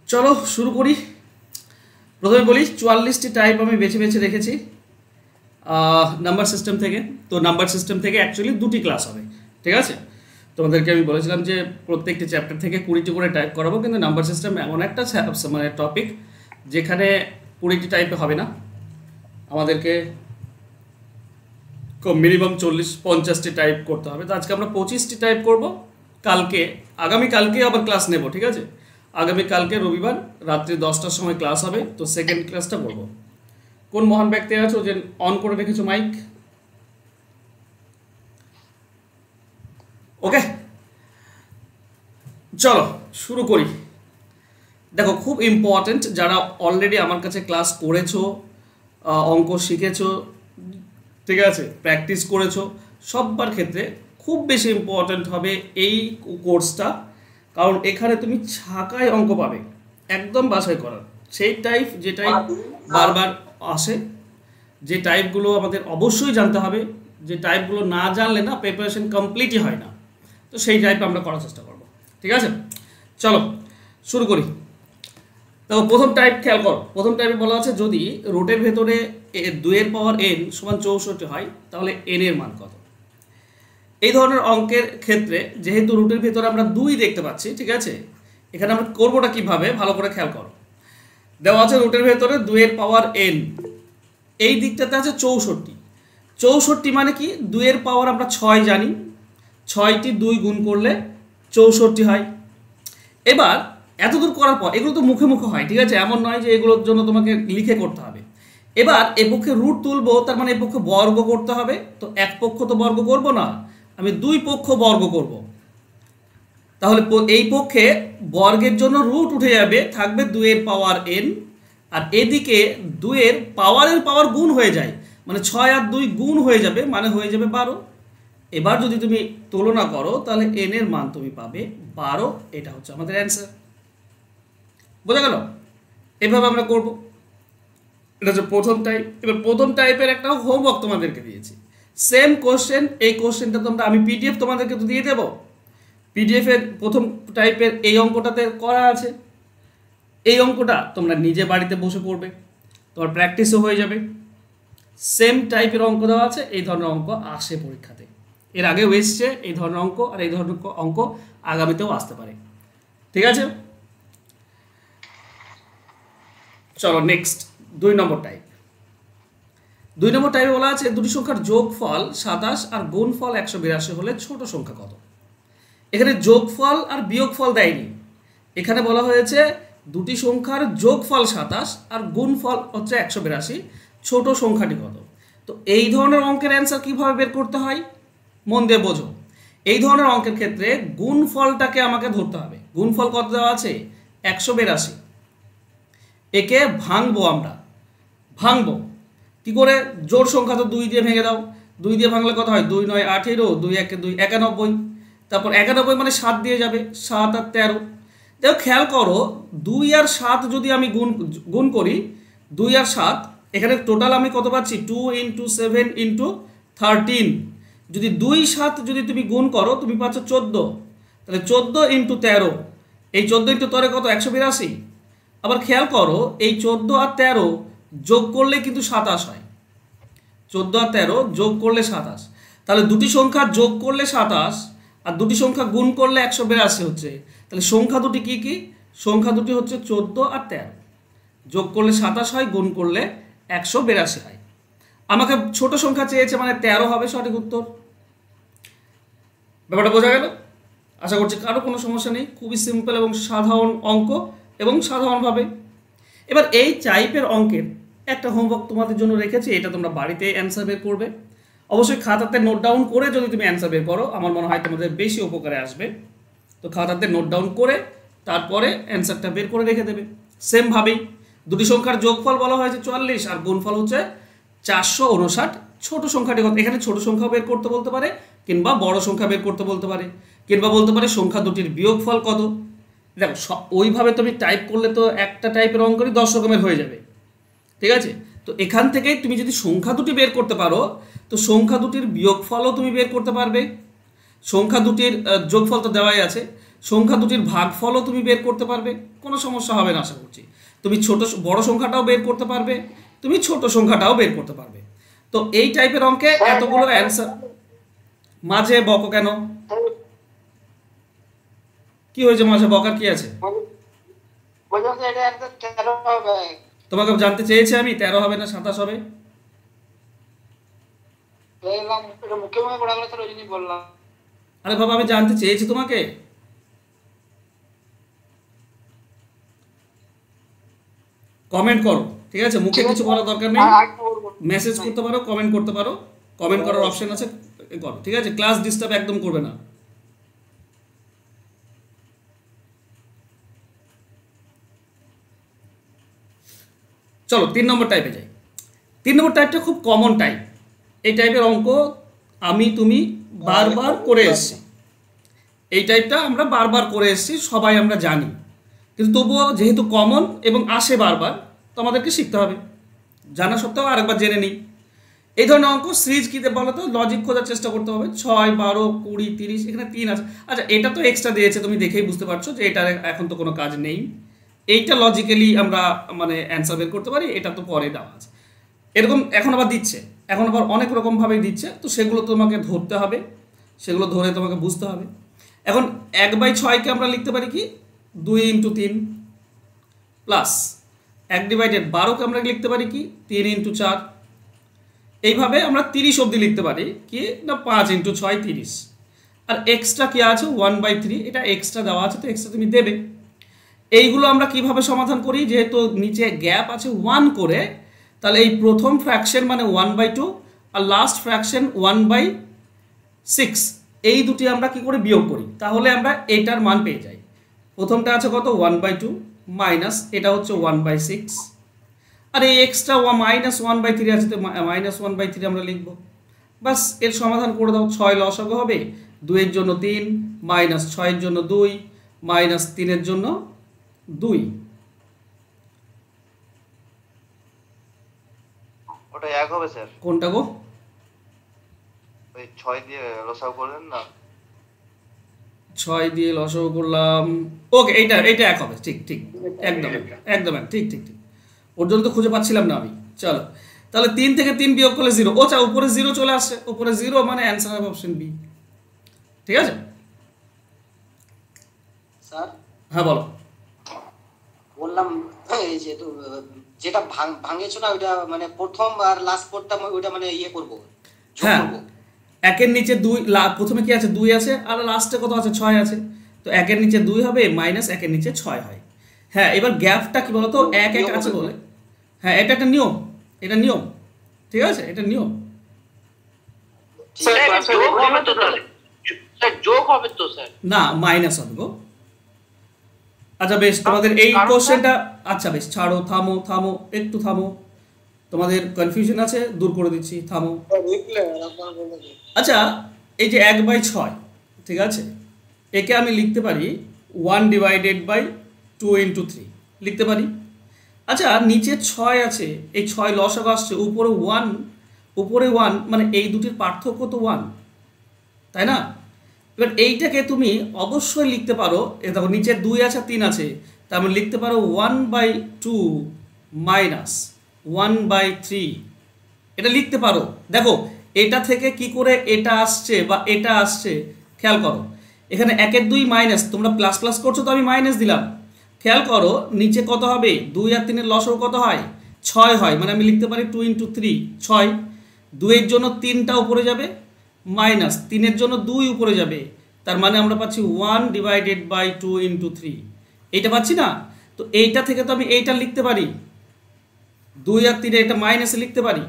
চলো শুরু করি। প্রথমে বলি 44টি টাইপ আমি বেছে বেছে রেখেছি নাম্বার সিস্টেম থেকে। তো নাম্বার সিস্টেম থেকে অ্যাকচুয়ালি দুটি ক্লাস হবে, ঠিক আছে। তোমাদেরকে আমি বলেছিলাম যে প্রত্যেকটি চ্যাপ্টার থেকে 20টি করে টাইপ করাবো, কিন্তু নাম্বার সিস্টেম এমন একটা মানে টপিক যেখানে 20টি টাইপে হবে না, আমাদেরকে মিনিমাম 40-50টি টাইপ করতে হবে। তো আজকে আমরা 25টি টাইপ করব। আগামীকালকে আবার ক্লাস নেব, ঠিক আছে। আগামীকালকে রবিবার রাত্রি 10টার সময় ক্লাস হবে। তো সেকেন্ড ক্লাসটা করব। কোন মহান ব্যক্তি আছো যে অন করে রেখেছো মাইক? ওকে, চলো শুরু করি। দেখো, খুব ইম্পর্টেন্ট, যারা অলরেডি আমার কাছে ক্লাস করেছো, অঙ্ক শিখেছো, ঠিক আছে, প্র্যাকটিস করেছো, সবার ক্ষেত্রে খুব বেশি ইম্পর্ট্যান্ট হবে এই কোর্সটা। কারণ এখানে তুমি ছাকায় অঙ্ক পাবে, একদম বাছাই করার সেই টাইপ, যে টাইপ বারবার আসে, যে টাইপগুলো আমাদের অবশ্যই জানতে হবে, যে টাইপগুলো না জানলে না প্রিপারেশন কমপ্লিটই হয় না। তো সেই টাইপ আমরা করার চেষ্টা করব, ঠিক আছে। চলো শুরু করি। তো প্রথম টাইপ খেয়াল করো। প্রথম টাইপে বলা আছে, যদি রুটের ভেতরে 2 এর পাওয়ার n সমান 64 হয়, তাহলে n এর মান কত? এই ধরনের অঙ্কের ক্ষেত্রে যেহেতু রুটের ভেতরে আমরা 2 দেখতে পাচ্ছি, ঠিক আছে, এখানে আমরা করবোটা কিভাবে ভালো করে খেয়াল করো। দেওয়া আছে রুটের ভেতরে 2 এর পাওয়ার n, এই দিকটাতে আছে 64। 64 মানে কি? 2 এর পাওয়ার আমরা 6 জানি, 6টি 2 গুণ করলে 64 হয়। এবার এতদূর করার পর এগুলো তো মুখে মুখে হয়, ঠিক আছে, এমন নয় যে এগুলোর জন্য তোমাকে লিখে করতে হবে। এবার এ পক্ষে রুট তুলবো, তার মানে এ পক্ষে বর্গ করতে হবে। তো এক পক্ষ তো বর্গ করব না, আমি 2 পক্ষ বর্গ করব। তাহলে এই পক্ষে বর্গের জন্য রুট উঠে যাবে, থাকবে 2 এর পাওয়ার n, আর এদিকে 2 এর পাওয়ার গুণ হয়ে যায়, মানে 6 আর 2 গুণ হয়ে যাবে, মানে হয়ে যাবে 12। এবার যদি তুমি তুলনা করো তাহলে n এর মান তুমি পাবে 12। এটা হচ্ছে আমাদের অ্যান্সার। বোঝা গেল? এভাবে আমরা করব। এটা হচ্ছে প্রথম টাইপ। এবার প্রথম টাইপের একটা হোমওয়ার্ক তোমাদেরকে দিয়েছি, সেম কোশ্চেন। এই কোশ্চেনটা তোমরা, আমি পিডিএফ তোমাদেরকে তো দিয়ে দেবো। পিডিএফের প্রথম টাইপের এই অঙ্কটাতে করা আছে। এই অঙ্কটা তোমরা নিজে বাড়িতে বসে পড়বে, তোমার প্র্যাকটিসও হয়ে যাবে। সেম টাইপের অঙ্ক দেওয়া আছে, এই ধরনের অঙ্ক আসে পরীক্ষাতে, এর আগেও এসছে এই ধরনের অঙ্ক, আর এই ধরনের অঙ্ক আগামীতেও আসতে পারে, ঠিক আছে। চলো নেক্সট 2 নম্বর টাইপ। 2 নম্বর টাইপে বলা আছে, দুটি সংখ্যার যোগফল 27 আর গুণফল 182 হলে ছোট সংখ্যা কত? এখানে যোগফল আর বিয়োগফল দেয়নি, এখানে বলা হয়েছে দুটি সংখ্যার যোগফল 27 আর গুণফল হচ্ছে 182, ছোট সংখ্যাটি কত? তো এই ধরনের অঙ্কের অ্যান্সার কিভাবে বের করতে হয় মন দিয়ে বোঝো। এই ধরনের অঙ্কের ক্ষেত্রে গুণফলটাকে আমাকে ধরতে হবে। গুণফল কত দেওয়া আছে? 182। একে ভাঙবো, আমরা ভাঙবো কি করে? জোড় সংখ্যা তো 2 দিয়ে ভেঙে দাও। 2 দিয়ে ভাঙলে কত হয়? 2 9 18, 2 1 2 91। তারপর 91 মানে 7 দিয়ে যাবে, 7 আর 13। দেখো খেয়াল করো, 2 আর 7 যদি আমি গুণ করি, 2 আর 7, এখানে টোটাল আমি কত পাচ্ছি? 2 × 7 × 13। যদি 2 7 যদি তুমি গুণ করো, তুমি পাচ্ছ 14। তাহলে 14 × 13, এই 14 × 13 কত? 182। আবার খেয়াল করো, এই 14 আর 13 যোগ করলে কিন্তু 27 হয়। 14 আর 13 যোগ করলে 27। তাহলে দুটি সংখ্যা যোগ করলে 27 আর দুটি সংখ্যা গুণ করলে 182 হচ্ছে। তাহলে সংখ্যা দুটি কি কি? সংখ্যা দুটি হচ্ছে 14 আর 13। যোগ করলে 27 হয়, গুণ করলে 182 হয়। আমাকে ছোট সংখ্যা চেয়েছে, মানে 13 হবে সঠিক উত্তর। ব্যাপারটা বোঝা গেল? আশা করছি কারো কোনো সমস্যা নেই। খুবই সিম্পল এবং সাধারণ অঙ্ক, এবং সাধারণভাবে। এবার এই টাইপের অঙ্কের একটা হোমওয়ার্ক তোমাদের জন্য রেখেছি, এটা তোমরা বাড়িতে অ্যান্সার বের করবে। অবশ্যই খাতাতে নোট ডাউন করে যদি তুমি অ্যান্সার বের করো, আমার মনে হয় তোমাদের বেশি উপকারে আসবে। তো খাতাতে নোট ডাউন করে তারপরে অ্যান্সারটা বের করে রেখে দেবে। সেমভাবেই দুটি সংখ্যার যোগফল বলা হয়েছে 44 আর গুণফল হচ্ছে 459। ছোট সংখ্যাটি কত? এখানে ছোট সংখ্যা বের করতে বলতে পারে, কিংবা বড় সংখ্যা বের করতে বলতে পারে, কিংবা বলতে পারে সংখ্যা দুটির বিয়োগফল কত। দেখো, ওইভাবে তুমি টাইপ করলে তো একটা টাইপের অঙ্কই 10 রকমের হয়ে যাবে, ঠিক আছে। তো এখান থেকে তুমি যদি সংখ্যা দুটি বের করতে পারো, তো সংখ্যা দুটির বিয়োগফলও তুমি বের করতে পারবে। সংখ্যা দুটির যোগফল তো দেওয়াই আছে, সংখ্যা দুটির ভাগফলও তুমি বের করতে পারবে, কোনো সমস্যা হবে না আশা করছি। তুমি বড় সংখ্যাটাও বের করতে পারবে, তুমি ছোট সংখ্যাটাও বের করতে পারবে। তো এই টাইপের অঙ্কে এতগুলো অ্যান্সার। মাঝে বকো কেন? কি হয়েছে মাঝে বকার কি আছে? তোমাকে জানতে চেয়েছি আমি 13 হবে না 27 হবে। আরে বাবা আমি জানতে চেয়েছি তোমাকে। কমেন্ট করো, ঠিক আছে? মুখে কিছু বলার দরকার নেই, মেসেজ করতে পারো, কমেন্ট করতে পারো, কমেন্ট করার অপশন আছে, করো, ঠিক আছে? ক্লাস ডিস্টার্ব একদম করবে না। চলো 3 নম্বর টাইপে যাই। 3 নম্বর টাইপটা খুব কমন টাইপ। এই টাইপের অঙ্ক আমি তুমি বারবার করে এসেছি, এই টাইপটা আমরা বারবার করে এসেছি, সবাই আমরা জানি, কিন্তু তবুও যেহেতু কমন এবং আসে বারবার, তো আমাদেরকে শিখতে হবে। জানা সত্ত্বেও আরেকবার জেনে নিই। এই ধরনের অঙ্ক সিরিজ কী বলো তো? লজিক খোঁজার চেষ্টা করতে হবে। 6, 12, 20, 30, এখানে 3 আছে। আচ্ছা এটা তো এক্সট্রা দিয়েছে, তুমি দেখেই বুঝতে পারছো যে এটার এখন তো কোনো কাজ নেই। এইটা লজিক্যালি আমরা মানে অ্যান্সার বের করতে পারি, এটা তো পরে দেওয়া আছে। এরকম এখন আবার দিচ্ছে, এখন আবার অনেক রকমভাবেই দিচ্ছে, তো সেগুলো তোমাকে ধরতে হবে, সেগুলো ধরে তোমাকে বুঝতে হবে। এখন 1/6কে আমরা লিখতে পারি কি 2 × 3 প্লাস 1/12কে আমরা লিখতে পারি কি 3 × 4। এইভাবে আমরা 30 অবধি লিখতে পারি কি না 5 × 6 30। আর এক্সট্রা কি আছে 1/3, এটা এক্সট্রা দেওয়া আছে, তো এক্সট্রা তুমি দেবে। এইগুলো আমরা কিভাবে সমাধান করি? যেহেতু নিচে গ্যাপ আছে 1 করে, তাহলে এই প্রথম ফ্র্যাকশন মানে 1/2 আর লাস্ট ফ্র্যাকশন 1/6, এই দুটি আমরা কি করে বিয়োগ করি, তাহলে আমরা এটার মান পেয়ে যাই। প্রথমটা আছে কত 1/2 মাইনাস এটা হচ্ছে 1/6, আর এই এক্সট্রা -1/3 আছে, তো -1/3 আমরা লিখব। বাস এর সমাধান করে দাও। 6 লসাগু হবে, 2 এর জন্য 3, -6 এর জন্য 2, -3 এর জন্য 2। ওটা এক হবে স্যার। কোনটা গো? ওই 6 দিয়ে লসাগু করলেন না, 6 দিয়ে লসাগু করলাম, ওকে এইটা এক হবে, ঠিক ঠিক একদম একদম ঠিক ঠিক ঠিক। ওর জন্য তো খুঁজে পাচ্ছিলাম না আমি। চলো তাহলে 3 থেকে 3 বিয়োগ করলে 0। ও চা উপরে 0 চলে আসছে, উপরে 0 মানে অ্যান্সার হবে অপশন বি। ঠিক আছে স্যার? হ্যাঁ বলো। বললাম এই যে তো যেটা ভাঙেছো না ওইটা মানে প্রথম আর লাস্ট কোডটা ওইটা মানে ইয়ে করব, হ্যাঁ, একের নিচে 2, প্রথমে কি আছে 2 আছে, আর লাস্টে কত আছে 6 আছে, তো একের নিচে 2 হবে মাইনাস একের নিচে 6 হয়। হ্যাঁ এবার গ্যাপটা কি বলতো 1 1 আছে বলে, হ্যাঁ এটা একটা নিয়ম, এটা নিয়ম, ঠিক আছে এটা নিয়ম। না মাইনাস হবে গো। আচ্ছা বেশ, তোমাদের এই কোশ্চেনটা, আচ্ছা বেশ ছাড়ো, থামো থামো একটু থামো, তোমাদের কনফিউশন আছে দূর করে দিচ্ছি, থামো। আচ্ছা এই যে 1/6, ঠিক আছে, একে আমি লিখতে পারি 1/2 × 3 লিখতে পারি। আচ্ছা নিচে 6 আছে, এই 6 লসাগু আসছে, উপরে 1 মানে এই দুটির পার্থক্য তো 1, তাই না? এবার এইটাকে তুমি অবশ্যই লিখতে পারো, এ দেখো নিচে 2 আছে 3 আছে, তার মানে লিখতে পারো 1/2 মাইনাস 1/3, এটা লিখতে পারো। দেখো এটা থেকে কি করে এটা আসছে বা এটা আসছে খেয়াল করো, এখানে 1 এর 2 মাইনাস, তোমরা প্লাস প্লাস করছো তো আমি মাইনাস দিলাম। খেয়াল করো নিচে কত হবে, 2 আর 3 এর লসাগু কত হয় 6 হয়, মানে আমি লিখতে পারি 2 × 3 6, 2 এর জন্য 3টা উপরে যাবে, মাইনাস 3 এর জন্য 2 উপরে যাবে, তার মানে আমরা পাচ্ছি 1/2 × 3, এইটা পাচ্ছি না? তো এইটা থেকে তো আমি এইটা লিখতে পারি, 2 আর 3 এটা মাইনাসে লিখতে পারি।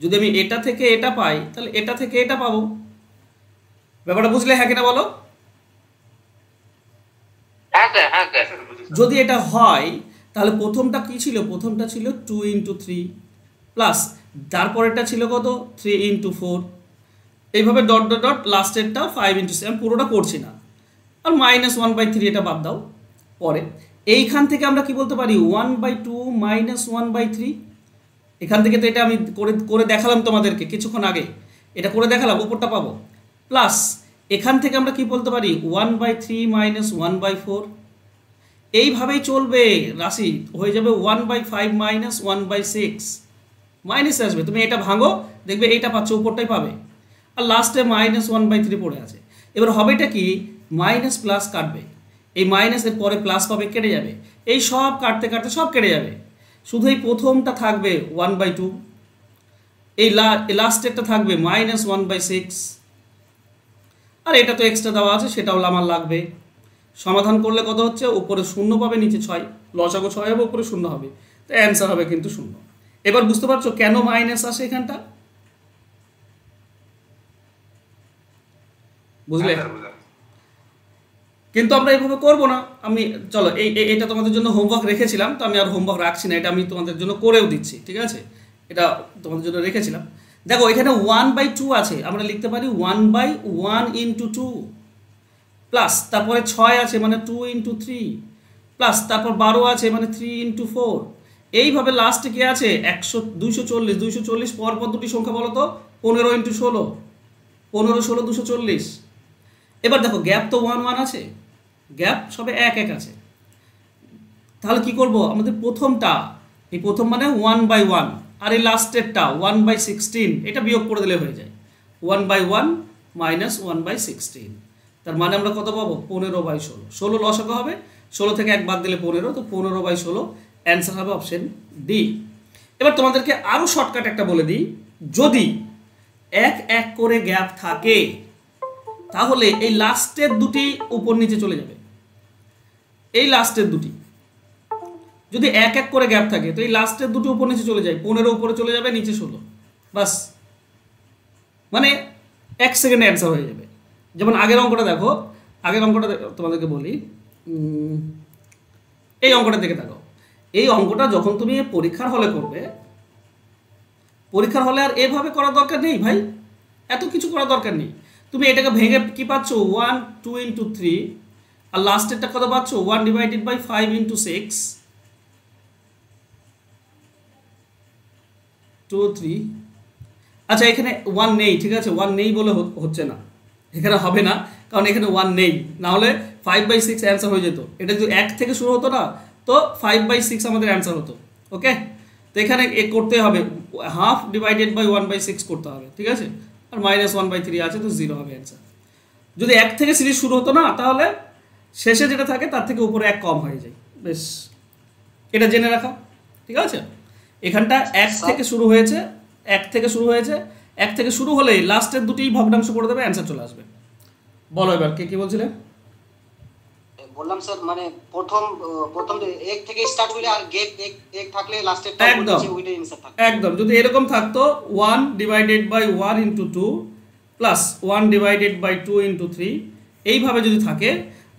যদি আমি এটা থেকে এটা পাই তাহলে এটা থেকে এটা পাবো। ব্যাপারটা বুঝলে হ্যাঁ কিনা বলো? যদি এটা হয় তাহলে প্রথমটা কি ছিল, প্রথমটা ছিল 2 × 3 প্লাস তারপরেরটা ছিল কত 3 × 4, এইভাবে ডট ডট ডট লাস্টেরটা 5 × 7, পুরোটা করছি না। আর -1/3 এটা বাদ দাও পরে। এইখান থেকে আমরা কি বলতে পারি 1/2 মাইনাস 1/3, এখান থেকে তো এটা আমি করে দেখালাম তোমাদেরকে কিছুক্ষণ আগে, এটা করে দেখালাম, উপরটা পাবো প্লাস এখান থেকে আমরা কি বলতে পারি 1/3 মাইনাস 1/4, এইভাবেই চলবে রাশি, হয়ে যাবে 1/5 মাইনাস 1/6, মাইনাস আসবে, তুমি এটা ভাঙো দেখবে এইটা পাচ্ছ উপরটাই পাবে, আর লাস্টে মাইনাস 1/3 পড়ে আছে। এবার হবেটা কি, মাইনাস প্লাস কাটবে, এই মাইনাসের পরে প্লাস পাবে, কেটে যাবে, এই সব কাটতে কাটতে সব কেটে যাবে, শুধু এই প্রথমটা থাকবে 1/2, এই লাস্টেরটা থাকবে মাইনাস 1/6, আর এটা তো এক্সট্রা দেওয়া আছে সেটাও আমার লাগবে। সমাধান করলে কত হচ্ছে, উপরে 0 পাবে, নিচে 6, লসাগু 6 হবে, উপরে 0 হবে, তো অ্যান্সার হবে কিন্তু 0। এবার বুঝতে পারছো কেন মাইনাস আসে এখানটা, বুঝলে? কিন্তু আমরা এইভাবে করব না, আমি চলো এটা তোমাদের জন্য হোমওয়ার্ক রেখেছিলাম, তো আমি আর হোমওয়ার্ক রাখছি না, এটা আমি তোমাদের জন্য করেও দিচ্ছি, ঠিক আছে? এটা তোমাদের জন্য রেখেছিলাম। দেখো এখানে 1/2 আছে, আমরা লিখতে পারি 1/1 ইন্টু 2, প্লাস তারপরে 6 আছে মানে 2 ইন্টু 3, প্লাস তারপর 12 আছে মানে 3 ইন্টু 4, এইভাবে লাস্টে কি আছে 240 পরপর দুটি সংখ্যা বলো তো, 15 ইন্টু 16, 15 16 240। এবার দেখো গ্যাপ তো 1 1 আছে, গ্যাপ সবে 1 1 আছে, তাহলে কি করব, আমাদের প্রথমটা, এই প্রথম মানে 1/1, আর এই লাস্টেরটা 1/16, এটা বিয়োগ করে দিলে হয়ে যায় 1/1 মাইনাস 1/16, তার মানে আমরা কত পাবো 15/16, 16 লসাগু হবে, 16 থেকে 1 বাদ দিলে 15, তো 15/16 অ্যান্সার হবে অপশন ডি। এবার তোমাদেরকে আরও শর্টকাট একটা বলে দিই, যদি 1 1 করে গ্যাপ থাকে তাহলে এই লাস্টের দুটি উপর নিচে চলে যাবে, এই লাস্টের দুটি যদি 1 1 করে গ্যাপ থাকে তো এই লাস্টের দুটি উপর নিচে চলে যায়, 15 উপরে চলে যাবে, নিচে 16, বাস, মানে 1 সেকেন্ডে অ্যান্সার হয়ে যাবে। যেমন আগের অঙ্কটা দেখো, আগের অঙ্কটা তোমাদেরকে বলি, এই অঙ্কটা দেখে দেখো, এই অঙ্কটা যখন তুমি পরীক্ষার হলে করবে, পরীক্ষার হলে আর এভাবে করার দরকার নেই ভাই, এত কিছু করার দরকার নেই, তুমি এটাকে ভেঙে কি পাচ্ছ 1 2 ইন্টু 3, আর লাস্টেরটা কত পাচ্ছ 1/5 ইন্টু 6 2 3। আচ্ছা এখানে 1 নেই, ঠিক আছে, 1 নেই বলে হচ্ছে না, এখানে হবে না, কারণ এখানে 1 নেই, না হলে 5/6 অ্যান্সার হয়ে যেত, এটা যদি 1 থেকে শুরু হতো না তো 5/6 আমাদের অ্যান্সার হতো, ওকে? তো এখানে করতে হবে হাফ ডিভাইডেড বাই 1/6 করতে হবে, ঠিক আছে, আর মাইনাস 1/3 আছে, তো 0 হবে অ্যান্সার। যদি 1 থেকে সিরিজ শুরু হতো না তাহলে শেষে যেটা থাকে তার থেকে উপরে 1 কম হয়ে যায়, বেশ, এটা জেনে রাখা, ঠিক আছে? এখানটা 1 থেকে শুরু হয়েছে, 1 থেকে শুরু হয়েছে, 1 থেকে শুরু হলেই লাস্টের দুটি ভগ্নাংশ করে দেবে, অ্যান্সার চলে আসবে। বলো এবার কে কি বলছিলে? বললাম স্যার মানে প্রথম 1 থেকে স্টার্ট হইলে আর গেট 1 থাকলে লাস্টেরটা একদম নিচে ওইটাই অ্যানসার থাকে, একদম, যদি এরকম থাকতো 1/1 ইন্টু 2 প্লাস 1/2 ইন্টু 3, এইভাবে যদি থাকে,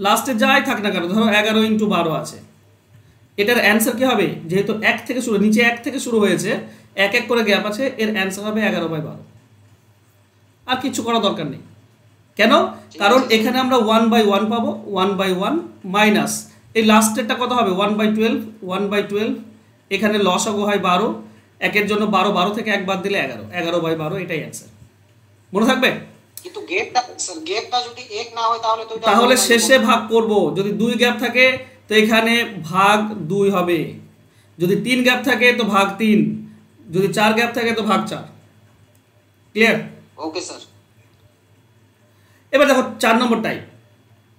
লাস্টে যাই থাক না কেন, ধরো 11 ইন্টু 12 আছে, এটার অ্যান্সার কি হবে, যেহেতু 1 থেকে শুরু, নিচে 1 থেকে শুরু হয়েছে, 1 1 করে গ্যাপ আছে, এর অ্যান্সার হবে 11/12, আর কিছু করার দরকার নেই। কেন? কারণ এখানে আমরা 1/1 পাবো, 1/1 মাইনাস এই লাস্টেরটা কত হবে 1/12, এখানে লসাগু হয় 12, 1 এর জন্য 12, 12 থেকে 1 বাদ দিলে 11, 11/12, এটাই অ্যান্সার, মনে থাকবে? কিন্তু গেটটা যদি 1 না হয় তাহলে তো এটা, তাহলে শেষে ভাগ করব, যদি 2 গ্যাপ থাকে তো এখানে ভাগ 2 হবে, যদি 3 গ্যাপ থাকে তো ভাগ 3, যদি 4 গ্যাপ থাকে তো ভাগ 4, ক্লিয়ার? Okay sir. এবার দেখো 4 নম্বর টাইপ,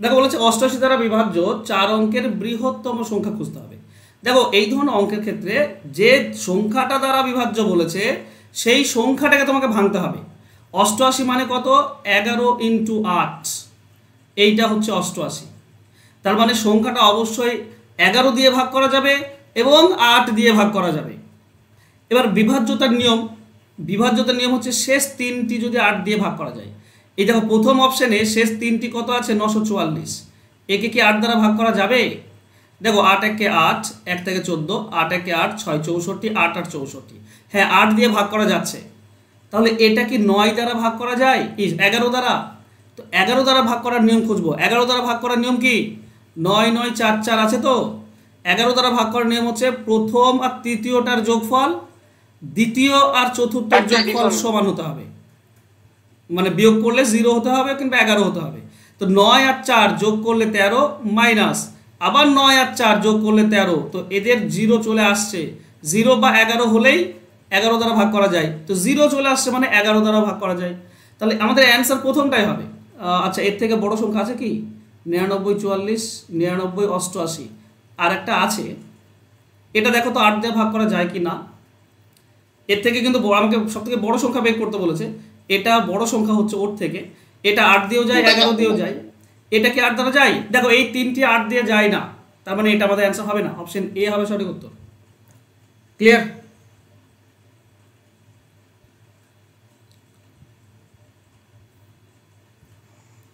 দেখো বলেছে 88 দ্বারা বিভাজ্য 4 অঙ্কের বৃহত্তম সংখ্যা খুঁজতে হবে। দেখো এই ধরনের অঙ্কের ক্ষেত্রে যে সংখ্যাটা দ্বারা বিভাজ্য বলেছে সেই সংখ্যাটাকে তোমাকে ভাঙতে হবে। 88 মানে কত, 11 ইন্টু 8, এইটা হচ্ছে 88, তার মানে সংখ্যাটা অবশ্যই 11 দিয়ে ভাগ করা যাবে এবং 8 দিয়ে ভাগ করা যাবে। এবার বিভাজ্যতার নিয়ম হচ্ছে শেষ 3টি যদি 8 দিয়ে ভাগ করা যায়, এই দেখো প্রথম অপশানে শেষ 3টি কত আছে 944, একে কি 8 দ্বারা ভাগ করা যাবে? দেখো 8 একে 8, 1 থেকে 14, 8 একে 8, 6 64, 8 8 64, হ্যাঁ 8 দিয়ে ভাগ করা যাচ্ছে, তাহলে এটা কি 9 দ্বারা ভাগ করা যায়, 11 দ্বারা, তো 11 দ্বারা ভাগ করার নিয়ম খুঁজবো। 11 দ্বারা ভাগ করার নিয়ম কি, 9 9 4 4 আছে, তো 11 দ্বারা ভাগ করার নিয়ম হচ্ছে প্রথম আর তৃতীয়টার যোগফল দ্বিতীয় আর চতুর্থের যোগফল সমান হতে হবে, মানে বিয়োগ করলে 0 হতে হবে কিংবা 11 হতে হবে। তো 9 আর 4 যোগ করলে 13 মাইনাস আবার 9 আর 4 যোগ করলে 13, তো এদের 0 চলে আসছে। 0 বা 11 হলেই 11 দ্বারা ভাগ করা যায়, তো 0 চলে আসছে মানে 11 দ্বারা ভাগ করা যায়। তাহলে আমাদের অ্যান্সার প্রথমটাই হবে। আচ্ছা, এর থেকে বড় সংখ্যা আছে কি? 99 44 99 88 আর একটা আছে, এটা দেখো তো 8 দিয়ে ভাগ করা যায় কি না। এর থেকে কিন্তু আমাকে সব থেকে বড় সংখ্যা বের করতে বলেছে, এটা বড় সংখ্যা হচ্ছে ওর থেকে। এটা 8 দিয়েও যায়, 11 দিয়েও যায়। এটা কি 8 দ্বারা যায়? দেখো এই তিনটি 8 দিয়ে যায় না, তার মানে এটা আমাদের অ্যান্সার হবে না, অপশন এ হবে সঠিক উত্তর। ক্লিয়ার?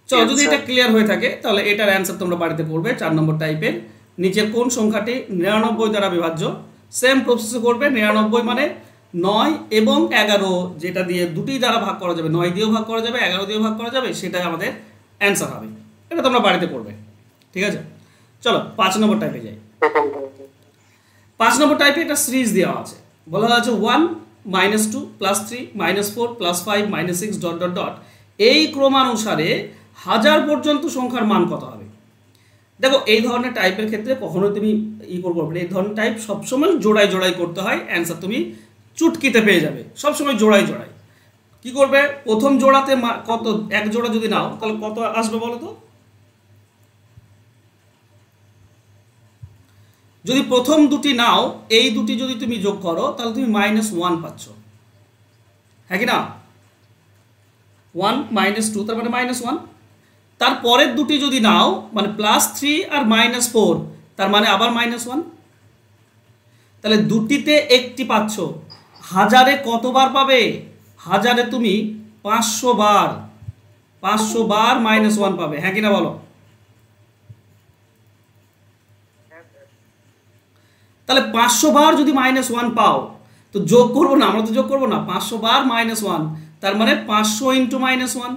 চলো, যদি এটা ক্লিয়ার হয়ে থাকে তাহলে এটার অ্যান্সার তোমরা বাড়িতে করবে। 4 নম্বর টাইপের নিচের কোন সংখ্যাটি 99 দ্বারা বিভাজ্য? সেম প্রসেসে করবে। 99 মানে 9 এবং 11, যেটা দিয়ে দুটি দ্বারা ভাগ করা যাবে, 9 দিয়েও ভাগ করা যাবে, 11 দিয়েও ভাগ করা যাবে, সেটাই আমাদের অ্যান্সার হবে। এটা তোমরা বাড়িতে করবে, ঠিক আছে? চলো 5 নম্বর টাইপে যাই। 5 নম্বর টাইপে একটা সিরিজ দেওয়া আছে, বলা আছে 1 -2 +3 -4 +5 -6 ডট ডট ডট, এই ক্রমানুসারে 1000 পর্যন্ত সংখ্যার মান কত হবে? দেখো এই ধরনের টাইপের ক্ষেত্রে কখনোই তুমি করবো না, এই ধরনের টাইপ সবসময় জোড়ায় জোড়ায় করতে হয়, অ্যান্সার তুমি চুটকিতে পেয়ে যাবে। সবসময় জোড়ায় জোড়ায় কি করবে? প্রথম জোড়াতে কত, এক জোড়া যদি নাও তাহলে কত আসবে বলো তো? যদি প্রথম দুটি নাও, এই দুটি যদি তুমি যোগ করো তাহলে তুমি -1 পাচ্ছ, হ্যাঁ কি না? 1 -2 তার মানে -1। তারপরের দুটি যদি নাও, মানে +3 আর -4 তার মানে আবার -1। তাহলে দুটিতে একটি পাচ্ছ। 1000-এ কতবার পাবে? 1000-এ তুমি 500 বার, 500 বার -1 পাবে, হ্যাঁ কিনা বলো? তাহলে 500 বার যদি -1 পাও, তো যোগ করবো না, আমরা তো যোগ করবো না, 500 বার -1 তার মানে 500 × -1,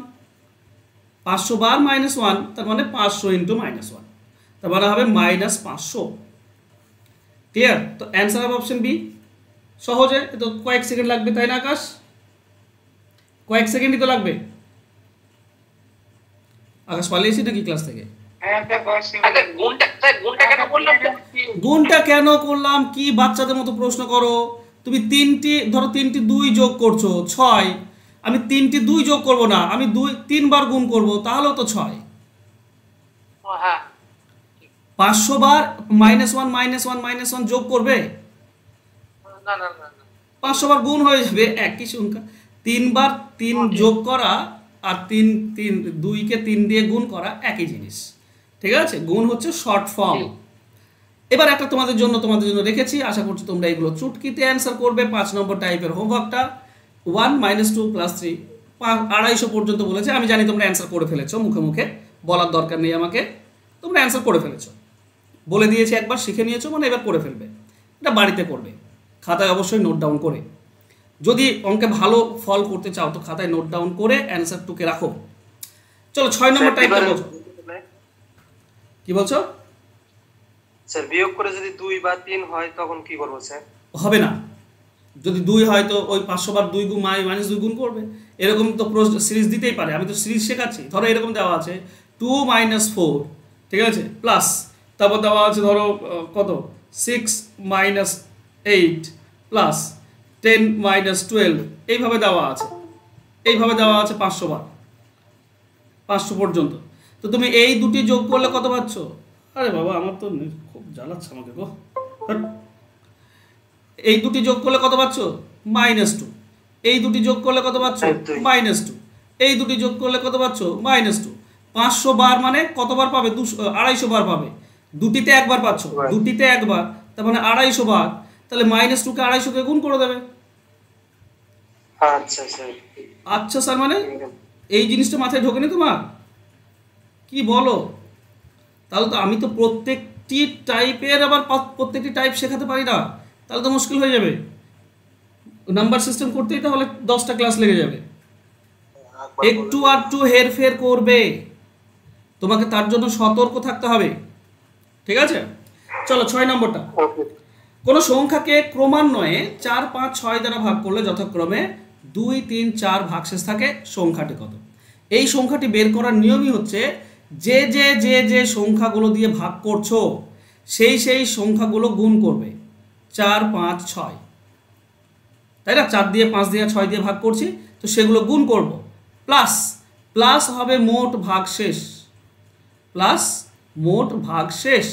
500 বার -1 তার মানে 500 × -1, তার মানে হবে -500। ক্লিয়ার? তো অ্যান্সার হবে অপশন বি। সহজে, তো কয়েক সেকেন্ড লাগবে তাই না আকাশ? কয়েক সেকেন্ডই তো লাগবে। আকাশ পালিয়েছি নাকি ক্লাস থেকে? গুণটা কেন করলাম? কি বাচ্চাদের মতো প্রশ্ন করো তুমি? ধরো 3টি 2 যোগ করছো 6, আমি 3টি 2 যোগ করব না, আমি 3 বার গুণ করব, তাহলেও তো 6। 500 বার -1 যোগ করবে, 500 বার গুণ হয়ে যাবে, একই সংখ্যা। 3 বার 3 যোগ করা আর 2কে 3 দিয়ে গুণ করা একই জিনিস, ঠিক আছে? গুণ হচ্ছে শর্ট ফর্ম। এবার একটা তোমাদের জন্য রেখেছি, আশা করছি তোমরা এগুলো চুটকিতে অ্যান্সার করবে। 5 নম্বর টাইপের হোমওয়ার্কটা 1 -2 +3 250 পর্যন্ত বলেছে। আমি জানি তোমরা অ্যান্সার করে ফেলেছো, মুখে মুখে বলার দরকার নেই আমাকে, তোমরা অ্যান্সার করে ফেলেছো, বলে দিয়েছি একবার, শিখে নিয়েছো, মানে এবার করে ফেলবে। এটা বাড়িতে করবে, খাতায় অবশ্যই নোট ডাউন করে। যদি অঙ্কে ভালো ফল করতে চাও তো খাতায় নোট ডাউন করে অ্যান্সার টুকে রাখো। চলো 6 নম্বর টাইপটা বলছো। কি বলছো স্যার? বিয়োগ করে যদি 2 বা 3 হয় তখন কি করব স্যার? হবে না। যদি 2 হয় তো ওই 500 বার 2 গুণ -2 গুণ করবে, এরকম তো সিরিজ দিতেই পারে। আমি তো সিরিজ শেখাচ্ছি। ধরো এরকম দেওয়া আছে 2 - 4, ঠিক আছে, প্লাস তারপর দেওয়া আছে ধরো কত 6 - 8 প্লাস 10 - 12, এইভাবে দেওয়া আছে, 500 বার, 500 পর্যন্ত। তো তুমি এই দুটি যোগ করলে কত পাচ্ছ? আরে বাবা, আমার তো খুব জ্বালাচ্ছে আমাকে গো। এই দুটি যোগ করলে কত পাচ্ছ? -2। এই দুটি যোগ করলে কত পাচ্ছ? -2। এই দুটি যোগ করলে কত পাচ্ছ? -2। 500 বার মানে কতবার পাবে? 250 বার পাবে। দুটিতে একবার পাচ্ছ, দুটিতে একবার, তার মানে 250 বার। তাহলে -2 কে 250 কে গুণ করে দেবে। আচ্ছা স্যার। আচ্ছা স্যার মানে এই জিনিসটা মাথায় ঢোকেনি তোমার? কি বলো? তাহলে তো আমি তো প্রত্যেকটি টাইপের আবার প্রত্যেকটি টাইপ শেখাতে পারি না, তাহলে তো মুশকিল হয়ে যাবে। নাম্বার সিস্টেম করতেই তাহলে 10টা ক্লাস লেগে যাবে। একটু আধটু হেরফের করবে, তোমাকে তার জন্য সতর্ক থাকতে হবে, ঠিক আছে? চলো 6 নম্বরটা। কোনো সংখ্যাকে ক্রমান্বয়ে 4, 5, 6 দ্বারা ভাগ করলে যথাক্রমে 2, 3, 4 ভাগশেষ থাকে, সংখ্যাটি কত। এই সংখ্যাটি বের করার নিয়মই হচ্ছে যে যে যে যে সংখ্যাগুলো দিয়ে ভাগ করছো সেই সেই সংখ্যাগুলো গুণ করবে 4, 5, 6, তাই না? 4 দিয়ে 5 দিয়ে 6 দিয়ে ভাগ করছি, তো সেগুলো গুণ করব, প্লাস প্লাস হবে মোট ভাগশেষ, প্লাস মোট ভাগশেষ।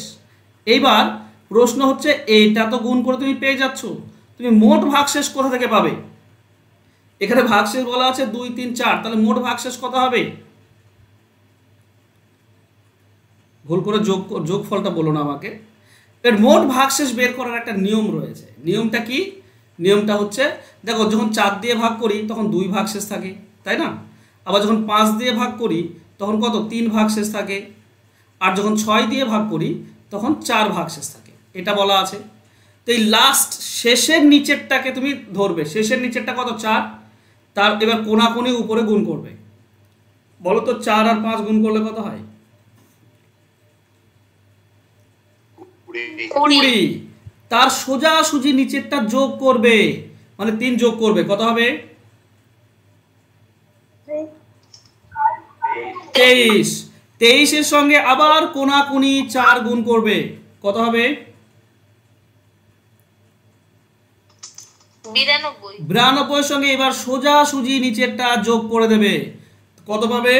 এইবার প্রশ্ন হচ্ছে এইটা তো গুণ করে তুমি পেয়ে যাচ্ছ, তুমি মোট ভাগশেষ কোথা থেকে পাবে? এখানে ভাগশেষ বলা আছে 2, 3, 4, তাহলে মোট ভাগশেষ কত হবে? ভুল করে যোগফলটা বলো না আমাকে। এর মোট ভাগশেষ বের করার একটা নিয়ম রয়েছে। নিয়মটা কি? নিয়মটা হচ্ছে, দেখো যখন 4 দিয়ে ভাগ করি তখন 2 ভাগশেষ থাকে, তাই না? আবার যখন 5 দিয়ে ভাগ করি তখন কত? 3 ভাগশেষ থাকে। আর যখন 6 দিয়ে ভাগ করি তখন 4 ভাগশেষ থাকে, এটা বলা আছে। তো এই লাস্ট শেষের নিচেরটাকে তুমি ধরবে, শেষের নিচেরটা কত? 4, তার এবার কোনাকুনি উপরে গুণ করবে। বলো তো 4 আর 5 গুণ করলে কত হয়? 20। তার সোজাসুজি নিচেরটা যোগ করবে, মানে 3 যোগ করবে, কত হবে? 23। 23-এর সঙ্গে আবার কোনাকুনি 4 গুণ করবে, কত হবে? 92-এর সঙ্গে এবার সোজাসুজি নিচেরটা যোগ করে দেবে, কত পাবে?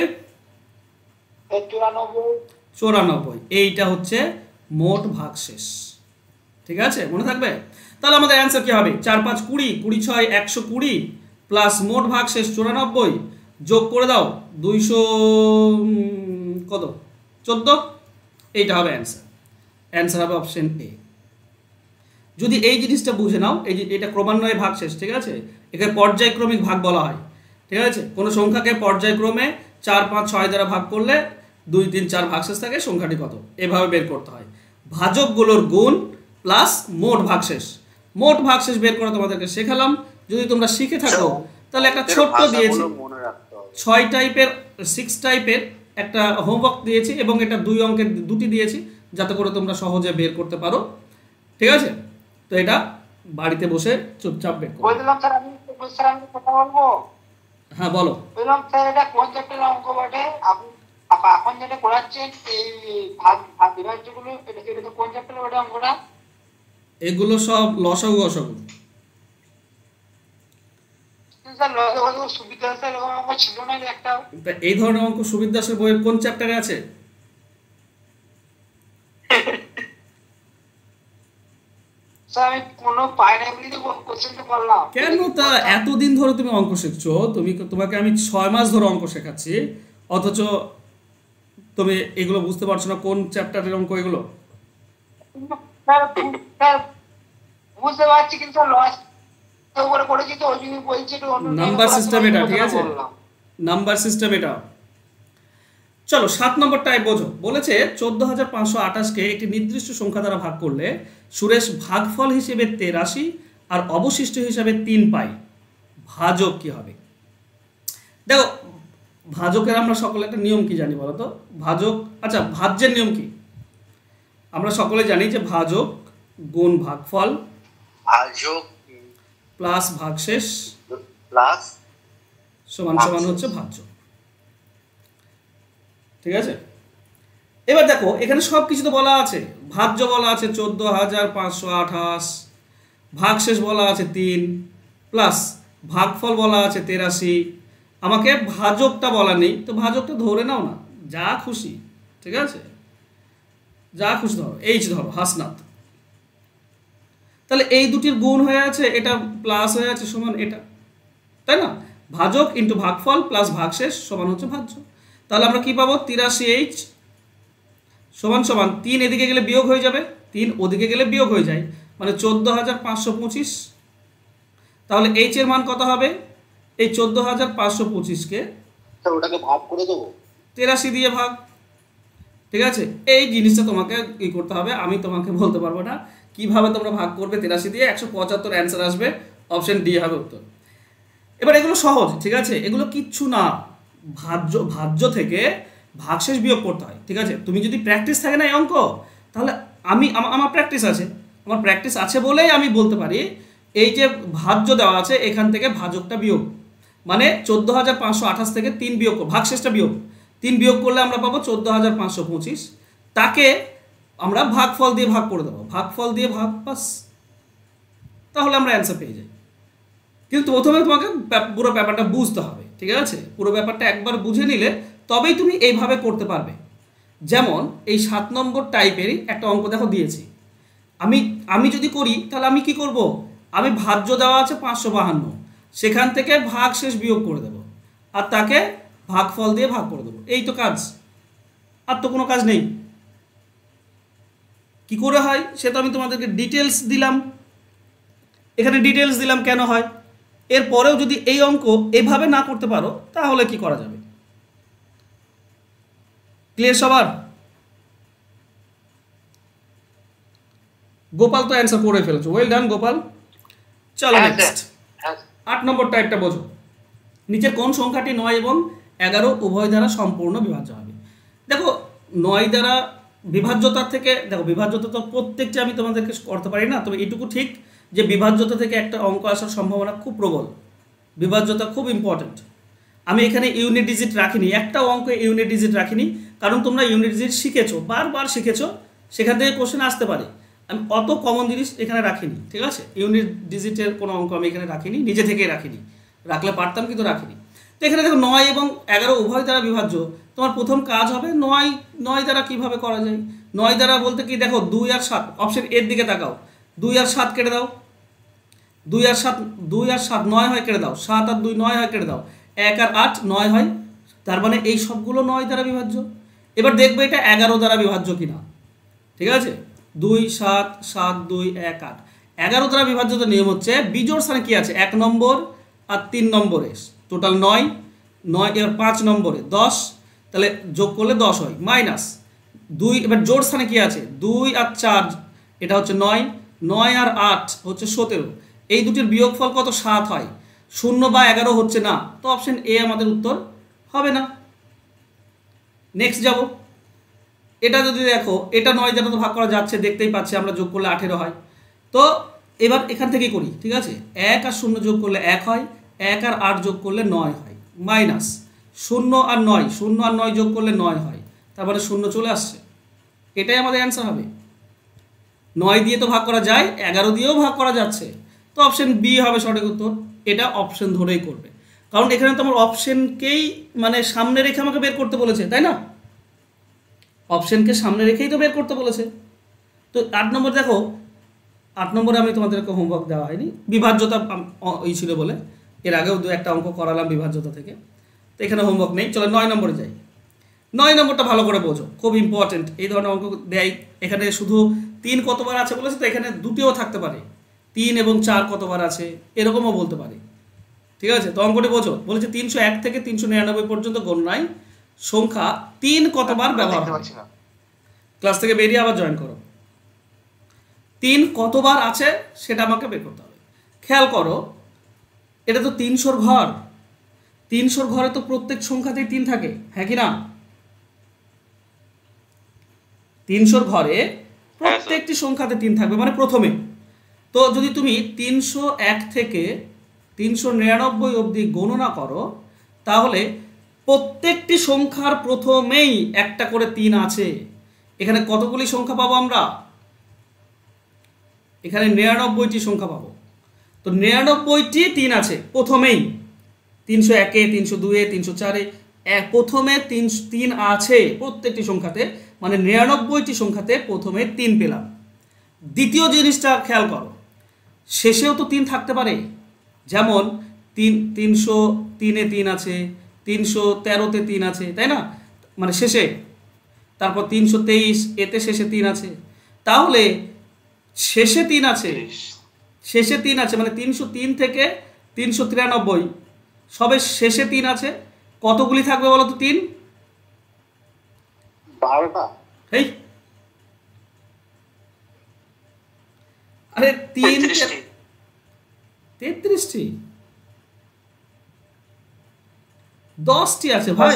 94। এইটা হচ্ছে মোট ভাগশেষ, ঠিক আছে? মনে থাকবে? তাহলে আমাদের অ্যান্সার কি হবে? 4, 5, 20, 20, 6, 120 প্লাস মোট ভাগশেষ 94, যোগ করে দাও 200 কত? 14। এইটা হবে অ্যান্সার। অ্যান্সার হবে অপশন এ। যদি এই জিনিসটা বুঝে নাও, এই যে এটা ক্রমান্বয়ে ভাগশেষ, ঠিক আছে? এখানে পর্যায়ক্রমিক ভাগ বলা হয়, ঠিক আছে? কোনো সংখ্যাকে পর্যায়ক্রমে 4, 5, 6 দ্বারা ভাগ করলে 2, 3, 4 ভাগশেষ থাকে, সংখ্যাটি কত, এভাবে বের করতে হয়। ভাজকগুলোর গুণ প্লাস মোট ভাগশেষ। মোট ভাগশেষ বের করা তোমাদেরকে শেখালাম। যদি তোমরা শিখে থাকো তাহলে একটা ছোট্ট দিয়েছি, 6 টাইপের 6 টাইপের একটা হোমওয়ার্ক দিয়েছি, এবং এটা 2 অঙ্কের 2টি দিয়েছি, যাতে করে তোমরা সহজে বের করতে পারো, ঠিক আছে? তো এটা বাড়িতে বসে চুপচাপ বের করো। বললাম স্যার, আমি কথা বলবো। হ্যাঁ বলো। বললাম স্যার, এটা কোন চ্যাপ্টারের অঙ্ক বটে? আপনি এখন যেটা করাচ্ছেন এই ভাগ বিভাজ্যগুলো, এটা তো কোন চ্যাপ্টারের বটে অঙ্কটা? এগুলো সব লসাগু গসাগু। স্যার লসাগু সুবিধা স্যার এরকম অঙ্ক ছিল না একটা? এই ধরনের অঙ্ক সুবিদ দাসের বইয়ের কোন চ্যাপ্টারে আছে? স্যার আমি কোনো পাই না বলে তো কোশ্চেনটা করলাম। কেন? তা এতদিন ধরে তুমি অঙ্ক শিখছো, তোমাকে আমি 6 মাস ধরে অঙ্ক শেখাচ্ছি, অথচ তুমি এগুলো বুঝতে পারছো না কোন চ্যাপ্টারের অঙ্ক এগুলো? স্যার বুঝতে পারছি, কিন্তু লস করে করেছি তো, ওই জন্য বলছি একটু অন্য নাম্বার সিস্টেম এটা, ঠিক আছে? নাম্বার সিস্টেম এটা। চলো 7 নম্বরটায় বোঝো। বলেছে 14,528-কে একটি নির্দিষ্ট সংখ্যা দ্বারা ভাগ করলে সুরেশ ভাগফল হিসেবে 83 আর অবশিষ্ট হিসাবে 3 পাই। ভাজক কি হবে? দেখো, ভাজকের আমরা সকলে একটা নিয়ম কি জানি বলো তো? ভাজক, আচ্ছা ভাজ্যের নিয়ম কি? আমরা সকলে জানি যে ভাজক গুণ ভাগফল, ভাজক প্লাস ভাগশেষ প্লাস সমান সমান হচ্ছে ভাজ্য, ঠিক আছে? এবার দেখো এখানে সব কিছু তো বলা আছে। ভাজ্য বলা আছে 14,528, ভাগশেষ বলা আছে 3, প্লাস ভাগফল বলা আছে 83। আমাকে ভাজকটা বলা নেই, তো ভাজকটা ধরে নাও না, যা খুশি, ঠিক আছে? যা খুশি ধরো, এইচ ধরো, হাসনাত। তাহলে এই দুটির গুণ হয়ে আছে, এটা প্লাস হয়ে আছে সমান এটা, তাই না? ভাজক ইন্টু ভাগফল প্লাস ভাগশেষ সমান হচ্ছে ভাজ্য। তাহলে আমরা কি পাবো? 83H সমান সমান 3 এদিকে গেলে বিয়োগ হয়ে যাবে, 3 ওদিকে গেলে বিয়োগ হয়ে যায়, মানে 14,525। তাহলে H এর মান কত হবে? এই 14,525-কে ওটাকে ভাগ করে দেবো 83 দিয়ে ভাগ, ঠিক আছে? এই জিনিসটা তোমাকে কি করতে হবে, আমি তোমাকে বলতে পারবো না কিভাবে তোমরা ভাগ করবে। 83 দিয়ে 175 অ্যান্সার আসবে, অপশন ডি হবে উত্তর। এবার এগুলো সহজ, ঠিক আছে? এগুলো কিচ্ছু না, ভাজ্য থেকে ভাগশেষ বিয়োগ করতে হয়, ঠিক আছে? তুমি যদি প্র্যাকটিস থাকে না এই অঙ্ক, তাহলে আমার প্র্যাকটিস আছে, বলেই আমি বলতে পারি এই যে ভাজ্য দেওয়া আছে এখান থেকে ভাজকটা বিয়োগ, মানে 14,528 থেকে 3 বিয়োগ, ভাগশেষটা বিয়োগ, 3 বিয়োগ করলে আমরা পাবো 14,525। তাকে আমরা ভাগফল দিয়ে ভাগ করে দেবো, ভাগফল দিয়ে ভাগ, বাস, তাহলে আমরা অ্যান্সার পেয়ে যাই। কিন্তু প্রথমে তোমাকে পুরো ব্যাপারটা বুঝতে হবে, ঠিক আছে? পুরো ব্যাপারটা একবার বুঝে নিলে তবেই তুমি এইভাবে করতে পারবে। যেমন এই 7 নম্বর টাইপেরই একটা অঙ্ক দেখো দিয়েছি, আমি যদি করি তাহলে আমি কি করব, আমি ভাজ্য দেওয়া আছে 552, সেখান থেকে ভাগ শেষ বিয়োগ করে দেব আর তাকে ভাগফল দিয়ে ভাগ করে দেবো, এই তো কাজ, আর তো কোনো কাজ নেই। কি করে হয় সেটা আমি তোমাদেরকে ডিটেলস দিলাম, এখানে ডিটেলস দিলাম কেন হয়। এরপরেও যদি এই অঙ্ক এভাবে না করতে পারো তাহলে কি করা যাবে? ক্লিয়ার সবার? গোপাল তো অ্যান্সার করে ফেলেছো, ওয়েল ডান গোপাল। চলো নেক্সট 8 নম্বর টাইপটা বোঝো। নিচের কোন সংখ্যাটি 9 এবং 11 উভয় দ্বারা সম্পূর্ণ বিভাজ্য হবে? দেখো 9 দ্বারা বিভাজ্যতার থেকে, দেখো বিভাজ্যতা তো প্রত্যেকটা আমি তোমাদেরকে করতে পারি না, তবে এটুকু ঠিক যে বিভাজ্যতা থেকে একটা অঙ্ক আসার সম্ভাবনা খুব প্রবল, বিভাজ্যতা খুব ইম্পর্টেন্ট। আমি এখানে ইউনিট ডিজিট রাখিনি, একটা অঙ্কে ইউনিট ডিজিট রাখিনি, কারণ তোমরা ইউনিট ডিজিট শিখেছো, বারবার শিখেছো, সেখান থেকে কোশ্চেন আসতে পারে। আমি অত কমন জিনিস এখানে রাখিনি, ঠিক আছে? ইউনিট ডিজিটের কোনো অঙ্ক আমি এখানে রাখিনি, নিজে থেকেই রাখিনি, রাখলে পারতাম কিন্তু রাখিনি। তো এখানে দেখো 9 এবং 11 উভয় দ্বারা বিভাজ্য, তোমার প্রথম কাজ হবে 9 দ্বারা কিভাবে করা যায়। 9 দ্বারা বলতে কি, দেখো 2 আর 7, অপশন এর দিকে তাকাও, 2 আর 7 কেটে দাও, 2 আর 7 9 হয়, কেটে দাও, 7 আর 2 9 হয়, কেটে দাও, 1 আর 8 9 হয়, তার মানে এই সবগুলো 9 দ্বারা বিভাজ্য। এবার দেখবে এটা 11 দ্বারা বিভাজ্য কিনা, ঠিক আছে? 2 7 7 2 1 8, 11 দ্বারা বিভাজ্যতার নিয়ম হচ্ছে বিজোড় স্থানে কি আছে, 1 নম্বর আর 3 নম্বরে, টোটাল 9, এবার 5 নম্বরে 10, তাহলে যোগ করলে 10 হয়, মাইনাস 2, এবার জোড় স্থানে কি আছে, 2 আর 4, এটা হচ্ছে 9 আর 8 হচ্ছে 17, এই দুটির বিয়োগফল কত, 7 হয়, 0 বা 11 হচ্ছে না, তো অপশন এ আমাদের উত্তর হবে না। নেক্সট যাব, এটা যদি দেখো, এটা 9 দ্বারা তো ভাগ করা যাচ্ছে, দেখতেই পাচ্ছি আমরা, যোগ করলে 18 হয়। তো এবার এখান থেকেই করি, ঠিক আছে? 1 আর 0 যোগ করলে 1 হয়, 1 আর 8 যোগ করলে 9 হয়, মাইনাস 0 আর 9 যোগ করলে 9 হয়, তারপরে 0 চলে আসছে, এটাই আমাদের অ্যান্সার হবে। 9 দিয়ে তো ভাগ করা যায়, 11 দিয়েও ভাগ করা যাচ্ছে, তো অপশন বি হবে সঠিক উত্তর। এটা অপশন ধরেই করবে, কারণ এখানে তো আমার অপশনকেই মানে সামনে রেখে আমাকে বের করতে বলেছে, তাই না? অপশনকে সামনে রেখেই তো বের করতে বলেছে। তো 8 নম্বর দেখো, 8 নম্বরে আমি তোমাদেরকে হোমওয়ার্ক দেওয়া হয়নি, বিভাজ্যতা এই ছিল বলে, এর আগেও 2-1টা অঙ্ক করালাম বিভাজ্যতা থেকে, তো এখানে হোমওয়ার্ক নেই। চলো 9 নম্বরে যাই। 9 নম্বরটা ভালো করে বোঝো, খুব ইম্পর্টেন্ট। এই ধরনের অঙ্ক দেয়, এখানে শুধু 3 কতবার আছে বলেছে, তো এখানে দুটিও থাকতে পারে, 3 এবং 4 কতবার আছে এরকমও বলতে পারে, ঠিক আছে? তো অঙ্কটি বোঝো, বলেছে 301 থেকে 399 পর্যন্ত গণনায় সংখ্যা 3 কতবার ব্যবহার হয়। ক্লাস থেকে বেরিয়ে আবার জয়েন করো। 3 কতবার আছে সেটা আমাকে বের করতে হবে। খেয়াল করো, এটা তো 300 ঘর, 300 ঘরে তো প্রত্যেক সংখ্যাতেই 3 থাকে, হ্যাঁ কি না? 300 ঘরে প্রত্যেকটি সংখ্যাতে 3 থাকবে, মানে প্রথমে। তো যদি তুমি 301 থেকে 399 অবধি গণনা করো, তাহলে প্রত্যেকটি সংখ্যার প্রথমেই একটা করে 3 আছে। এখানে কতগুলি সংখ্যা পাবো আমরা? এখানে 99টি সংখ্যা পাবো। তো 99টি 3 আছে প্রথমেই, 301-এ, 302-এ, 304-এ, প্রথমে 3 আছে প্রত্যেকটি সংখ্যাতে, মানে 99টি সংখ্যাতে প্রথমে 3 পেলাম। দ্বিতীয় জিনিসটা খেয়াল করো, শেষেও তো 3 থাকতে পারে, যেমন 303-এ 3 আছে, 313-তে 3 আছে, তাই না? মানে শেষে, তারপর 323 এতে শেষে 3 আছে, তাহলে শেষে 3 আছে, শেষে 3 আছে, মানে 303 থেকে 393 সবে শেষে 3 আছে। কতগুলি থাকবে বলো তো 3? 12টা। এই আরে 3 33টি, 10টি আছে ভাই।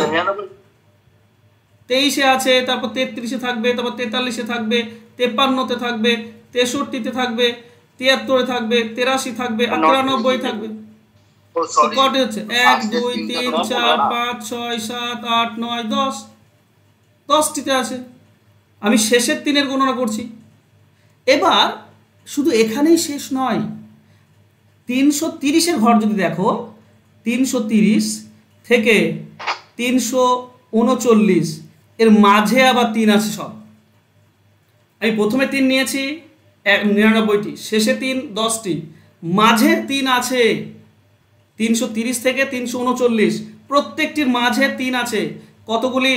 23-এ আছে, তারপর 33-এ থাকবে, তারপর 43-এ থাকবে, 53-তে থাকবে, 63-তে থাকবে, 73-এ থাকবে, 83 থাকবে, 93 থাকবে। ও সরি, কটি হচ্ছে 1 ফার্স্টের 2 তিনটা 3 তো 4 5 6 7 8 9 10, 10টিতে আছে। আমি শেষের 3-এর গণনা করছি। এবার শুধু এখানেই শেষ নয়, 330-এর ঘর যদি দেখো, 330 থেকে 339 এর মাঝে আবার 3 আছে সব। আমি প্রথমে 3 নিয়েছি 99টি, শেষে 3 10টি, মাঝে 3 আছে 330 থেকে 339, প্রত্যেকটির মাঝে 3 আছে। কতগুলি?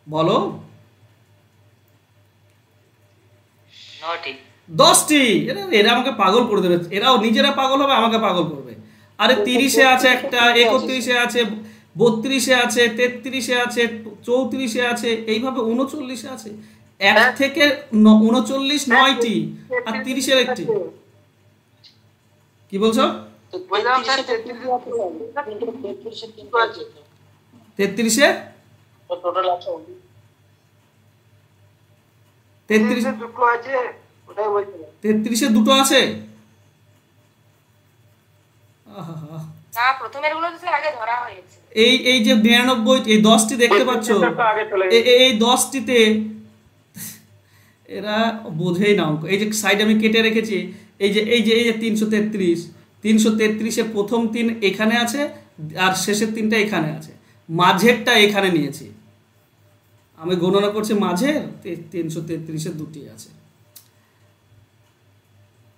বলো। 9টি। 10টি। এরা আমাকে পাগল করে দেবে, এরাও নিজেরা পাগল হবে, আমাকে পাগল করবে। আরে 30-এ আছে একটা, 31-এ আছে, 32-এ আছে, 33-এ আছে, 34-এ আছে, এইভাবে 39-এ আছে। 1 থেকে 39 9টি, আর 30-এর একটি। কি বলছো? তো বললাম স্যার 33-এ টোটাল আছে 33, দুটো আছে, ওটাই বলছিলাম। 33-এ দুটো আছে। আহা, না, প্রথমের গুলো তো স্যার আগে ধরা হয়েছে। এই যে 99, এই 10টি দেখতে পাচ্ছ, আগে চলে এই 10টিতে এরা বোঝেই না অঙ্ক। এই যে সাইড আমি কেটে রেখেছি, এই যে 333-এর প্রথম 3 এখানে আছে, আর শেষের 3টা এখানে আছে, মাঝেরটা এখানে নিয়েছি। আমি গণনা করছি মাঝের 333-এর দুটি আছে।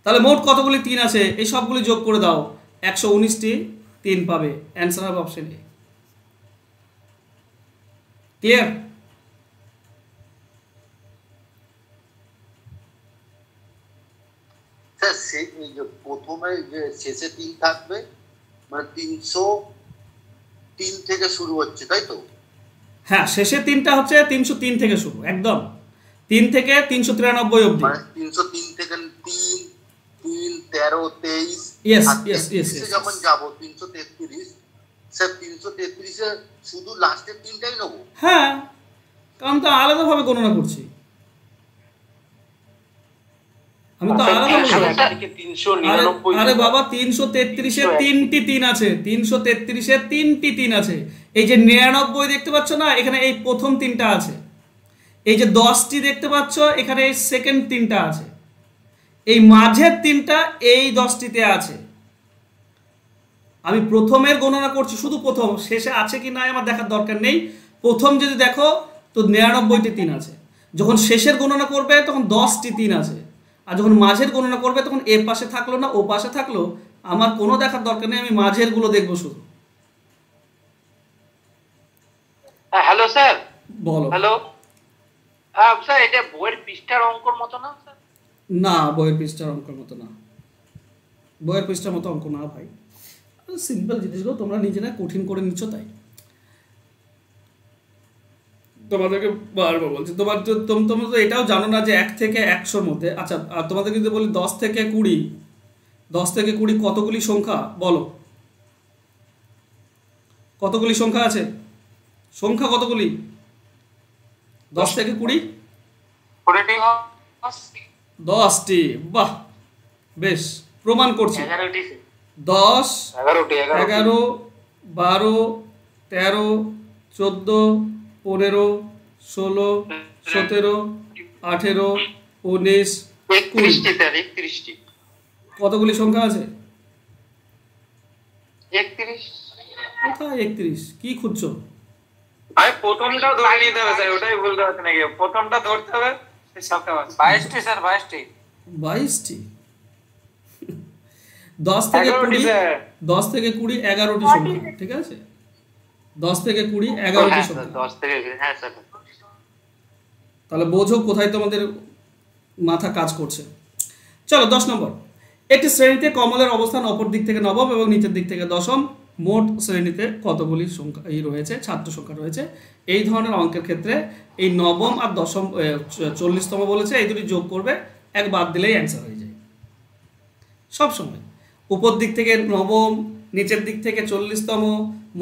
তাহলে মোট কতগুলি 3 আছে? এই সবগুলি যোগ করে দাও, 119টি 3 পাবে। অ্যান্সার হবে অপশন এ। ক্লিয়ার? স্যার এই যে প্রথমে যে শেষে 3 থাকবে, মানে 303 থেকে শুরু হচ্ছে, তাই তো? হ্যাঁ, শেষের 3টা হচ্ছে 303 থেকে শুরু, একদম 3 থেকে 393 অবধি। মানে 303 থেকে 3 3 13 23, Yes, আর yes, yes, 33-এ yes, যখন yes. যাব 333, স্যার 333-এ শুধু লাস্টের 3টাই নেবো? হ্যাঁ, কারণ তো আলাদাভাবে গণনা করছি, আমি তো আলাদাভাবে। আরে বাবা, 333-এ 3টি 3 আছে, 333-এ 3টি 3 আছে। এই যে 99 দেখতে পাচ্ছ না, এখানে এই প্রথম 3টা আছে। এই যে 10টি দেখতে পাচ্ছ, এখানে এই সেকেন্ড 3টা আছে। এই মাঝের 3টা এই 10টিতে আছে। আমি প্রথমের গণনা করছি, শুধু প্রথম, শেষে আছে কি নাই আমার দেখার দরকার নেই। প্রথম যদি দেখো তো 99টি 3 আছে। যখন শেষের গণনা করবে তখন 10টি 3 আছে, আর যখন মাঝের গণনা করবে তখন এ পাশে থাকলো না ও পাশে থাকলো, আমার কোনো দেখার দরকার নেই, আমি মাঝের গুলো দেখবো শুধু। Hello sir. বলো। হ্যালো স্যার, এটা বইয়ের পৃষ্ঠার অঙ্কর মতো না স্যার? না, বইয়ের পৃষ্ঠার অঙ্কের মতো না, বইয়ের পৃষ্ঠার মতো অঙ্ক না ভাই। সিম্পল জিনিসগুলো তোমরা নিজেরা কঠিন করে নিচ্ছ, তাই তোমাদেরকে বারবার বলছি। তোমরা তো এটাও জানো না যে 1 থেকে 100-র মধ্যে। আচ্ছা, আর তোমাদের যদি বলি 10 থেকে 20, 10 থেকে 20 কতগুলি সংখ্যা বলো? কতগুলি সংখ্যা আছে? সংখ্যা কতগুলি? 10 থেকে 20? 10টি। বাহ, বেশ, প্রমাণ করছি। 11টি। 10, 11টি। 11, 12, 13, 14, 15, 16, 17, 18, 19, 20। 31টি। কতগুলি সংখ্যা আছে? 31। কোথায় 31? কি খুঁজছো? আরে প্রথমটাও ধরে নিতে হবে স্যার, ওটাই বলতে হচ্ছে নাকি? প্রথমটা ধরতে হবে, সবটা 22টি স্যার, 22টি। 22টি? 10 থেকে 20, 10 থেকে 20 11টি সংখ্যা, ঠিক আছে? 10 থেকে 20 11টি সংখ্যা। 10 থেকে, হ্যাঁ স্যার। তাহলে বোঝো কোথায় তোমাদের মাথা কাজ করছে। চলো 10 নম্বর। একটি শ্রেণীতে কমলের অবস্থান অপর দিক থেকে নবম এবং নিচের দিক থেকে দশম। মোট শ্রেণীতে কতগুলি সংখ্যা রয়েছে, ছাত্র সংখ্যা রয়েছে? এই ধরনের অঙ্কের ক্ষেত্রে এই নবম আর দশম 40তম বলেছে, এই দুটি যোগ করবে, এক বাদ দিলেই অ্যান্সার হয়ে যায় সব সময়। উপর দিক থেকে নবম, নিচের দিক থেকে 40তম,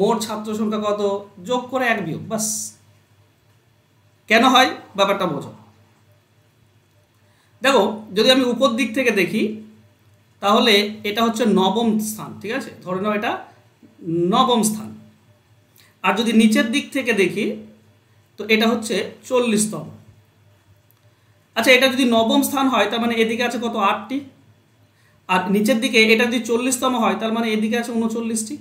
মোট ছাত্র সংখ্যা কত, যোগ করে এক বিয়োগ, বাস। কেন হয় ব্যাপারটা বোঝো। দেখো যদি আমি উপর দিক থেকে দেখি তাহলে এটা হচ্ছে নবম স্থান, ঠিক আছে, ধরে নাও এটা নবম স্থান। আর যদি নিচের দিক থেকে দেখি তো এটা হচ্ছে 40তম। আচ্ছা, এটা যদি নবম স্থান হয় তার মানে এদিকে আছে কত, 8টি। আর নিচের দিকে এটা যদি 40তম হয় তার মানে এদিকে আছে 39টি,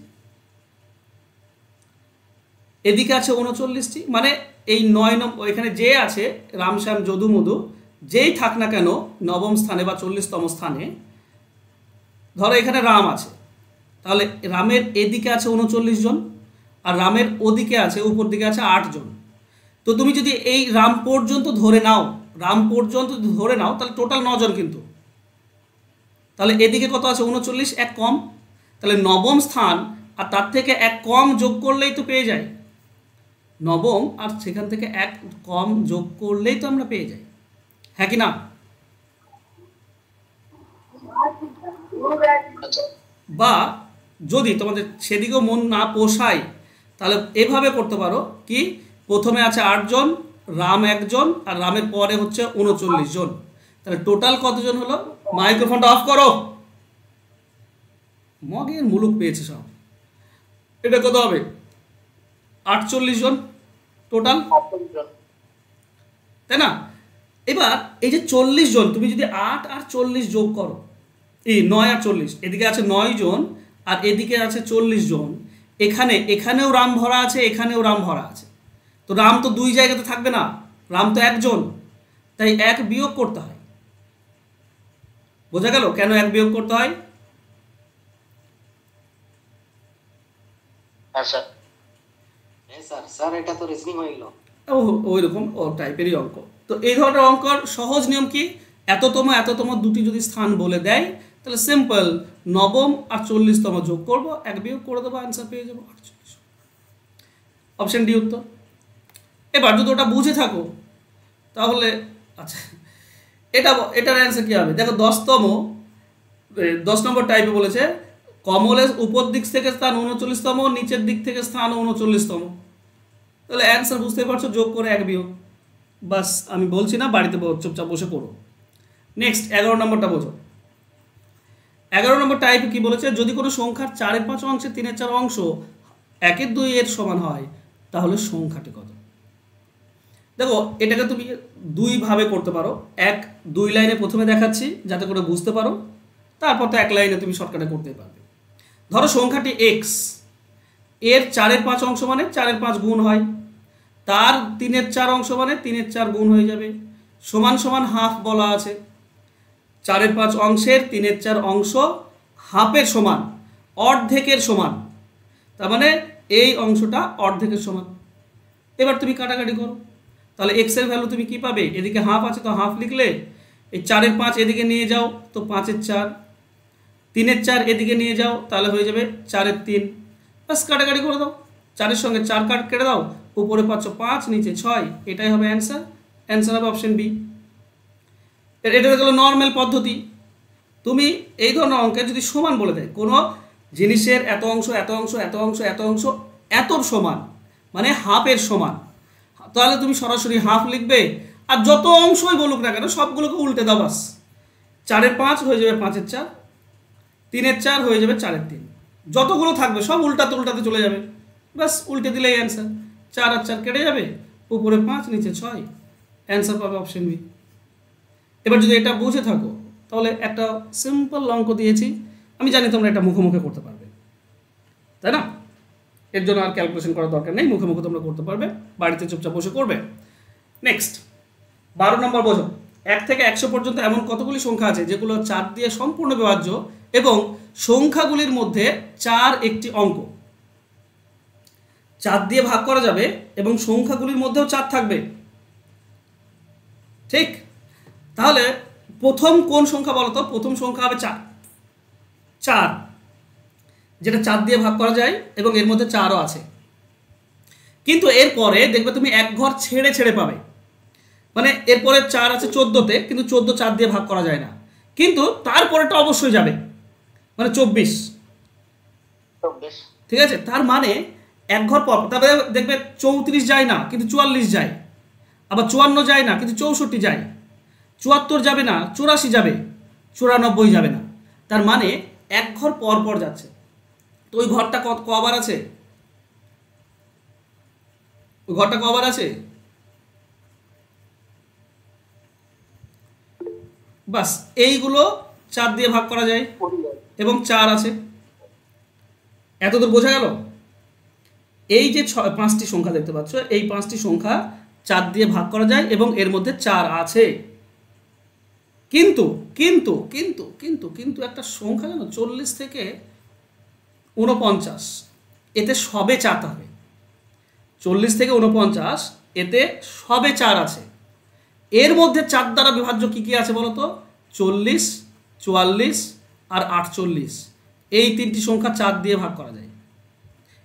এদিকে আছে 39টি। মানে এই 9 নম্বর এখানে যে আছে রামশ্যাম যদু মধু যেই থাক না কেন নবম স্থানে বা 40তম স্থানে, ধরো এখানে রাম আছে, তাহলে রামের এদিকে আছে 39 জন আর রামের ওদিকে আছে উপর দিকে আছে 8 জন। তো তুমি যদি এই রাম পর্যন্ত ধরে নাও, তাহলে টোটাল 9 জন কিন্তু। তাহলে এদিকে কত আছে, 39, এক কম, তাহলে নবম স্থান আর তার থেকে এক কম যোগ করলেই তো পেয়ে যাই নবম, আর সেখান থেকে এক কম যোগ করলেই তো আমরা পেয়ে যাই, হ্যাঁ কি না? বা যদি তোমাদের সেদিকেও মন না পোষায় তাহলে এভাবে করতে পারো কি, প্রথমে আছে 8 জন, রাম 1 জন আর রামের পরে হচ্ছে 39 জন, তাহলে টোটাল কতজন হলো? মাইক্রোফোনটা অফ করো, মগের মুলুক পেয়েছে সব। এটা কত হবে? 48 জন টোটাল, তাই না? এবার এই যে 40 জন, তুমি যদি 8 আর 40 যোগ করো, এই 9 আর 40, এদিকে আছে 9 জন আর এদিকে আছে 40 জন, এখানেও রাম ভরা আছে, এখানেও রাম ভরা আছে। তো রাম তো দুই জায়গাতে থাকবে না, রাম তো একজন, তাই এক বিয়োগ করতে হয়। বোঝা গেল কেন এক বিয়োগ করতে হয়? স্যার এটা তো রিজনিং হয়ে গেল। ওই রকম ও টাইপেরই অঙ্ক। তো এই ধরনের অঙ্কর সহজ নিয়ম কি, এততম দুটি যদি স্থান বলে দেয় তাহলে সিম্পল নবম আর 40তম যোগ করবো, এক বিয়োগ করে দেবো, অ্যান্সার পেয়ে যাবো 48। অপশন ডি উত্তর। এবার যদি ওটা বুঝে থাকো তাহলে আচ্ছা এটার অ্যান্সার কী হবে? দেখো 10 নম্বর টাইপে বলেছে কমলের উপর দিক থেকে স্থান 39তম, নিচের দিক থেকে স্থান 39তম। তাহলে অ্যান্সার বুঝতে পারছো, যোগ করে এক বিয়োগ, বাস। আমি বলছি না, বাড়িতে চুপচাপ বসে করো। নেক্সট 11 নম্বরটা বোঝো। 11 নম্বর টাইপ কি বলেছে, যদি কোনো সংখ্যার 4/5 অংশে 3/4 অংশ 1/2 এর সমান হয় তাহলে সংখ্যাটি কত? দেখো এটাকে তুমি দুইভাবে করতে পারো। 2 লাইনে প্রথমে দেখাচ্ছি যাতে করে বুঝতে পারো, তারপর তো 1 লাইনে তুমি শর্টকাটে করতে পারবে। ধরো সংখ্যাটি x, এর 4/5 অংশ মানে 4/5 গুণ হয়, তার 3/4 অংশ মানে 3/4 গুণ হয়ে যাবে, সমান সমান হাফ বলা আছে। 4/5 অংশের 3/4 অংশ হাফের সমান, অর্ধেকের সমান, তার মানে এই অংশটা অর্ধেকের সমান। এবার তুমি কাটাকাটি করো, তাহলে x এর ভ্যালু তুমি কি পাবে? এদিকে হাফ আছে তো হাফ লিখলে, এই 4/5 এদিকে নিয়ে যাও তো 5/4, 3/4 এদিকে নিয়ে যাও তাহলে হয়ে যাবে 4/3, বাস কাটাকাটি করে দাও, 4-এর সঙ্গে 4 কেটে দাও, উপরে পাচ্ছ 5, নিচে 6, এটাই হবে অ্যান্সার। অ্যান্সার হবে অপশন বি। এটা গেল নর্মাল পদ্ধতি। তুমি এই ধরনের অঙ্কে যদি সমান বলে দেয়, কোনো জিনিসের এত অংশ এত অংশ এত অংশ এত অংশ এতর সমান মানে হাফের সমান, তাহলে তুমি সরাসরি হাফ লিখবে, আর যত অংশই বলুক না কেন সবগুলোকে উল্টে দাও, বাস। 4/5 হয়ে যাবে 5/4, 3/4 হয়ে যাবে 4/3, যতগুলো থাকবে সব উল্টাতে চলে যাবে, বাস উল্টে দিলেই অ্যান্সার। 4 আর 4 কেটে যাবে, উপরে 5, নিচে 6, অ্যান্সার পাবে অপশন বি। এবার যদি এটা বুঝে থাকো তাহলে একটা সিম্পল অঙ্ক দিয়েছি, আমি জানি তোমরা এটা মুখে করতে পারবে, তাই না? এর জন্য আর ক্যালকুলেশন করার দরকার নেই, মুখে তোমরা করতে পারবে, বাড়িতে চুপচাপ বসে করবে। নেক্সট 12 নম্বর বোঝো। 1 থেকে 100 পর্যন্ত এমন কতগুলি সংখ্যা আছে যেগুলো 4 দিয়ে সম্পূর্ণ বিভাজ্য এবং সংখ্যাগুলির মধ্যে 4 একটি অঙ্ক। 4 দিয়ে ভাগ করা যাবে এবং সংখ্যাগুলির মধ্যেও 4 থাকবে, ঠিক? তাহলে প্রথম কোন সংখ্যা বলো তো? প্রথম সংখ্যা হবে 4, যেটা 4 দিয়ে ভাগ করা যায় এবং এর মধ্যে 4ও আছে। কিন্তু এরপরে দেখবে তুমি এক ঘর ছেড়ে পাবে, মানে এরপরে 4 আছে 14তে, কিন্তু 14 4 দিয়ে ভাগ করা যায় না, কিন্তু তারপরেটা অবশ্যই যাবে, মানে 24, ঠিক আছে? তার মানে এক ঘর পর তারপরে দেখবে 34 যায় না কিন্তু 44 যায়, আবার 54 যায় না কিন্তু 64 যায়, 74 যাবে না, 84 যাবে, 94 যাবে না। তার মানে এক ঘর পর পর যাচ্ছে। তো ওই ঘরটা কবার আছে? ওই ঘরটা কবার আছে? বাস এইগুলো 4 দিয়ে ভাগ করা যায় এবং 4 আছে। এতদূর বোঝা গেল? এই যে 5টি সংখ্যা দেখতে পাচ্ছ, এই 5টি সংখ্যা 4 দিয়ে ভাগ করা যায় এবং এর মধ্যে 4 আছে। কিন্তু কিন্তু কিন্তু কিন্তু কিন্তু একটা সংখ্যা জানো, 40 থেকে 49, এতে সবে 4 হবে। 40 থেকে 49 এতে সবে 4 আছে। এর মধ্যে 4 দ্বারা বিভাজ্য কি কি আছে বলো তো? 40, 44 আর 48, এই 3টি সংখ্যা 4 দিয়ে ভাগ করা যায়।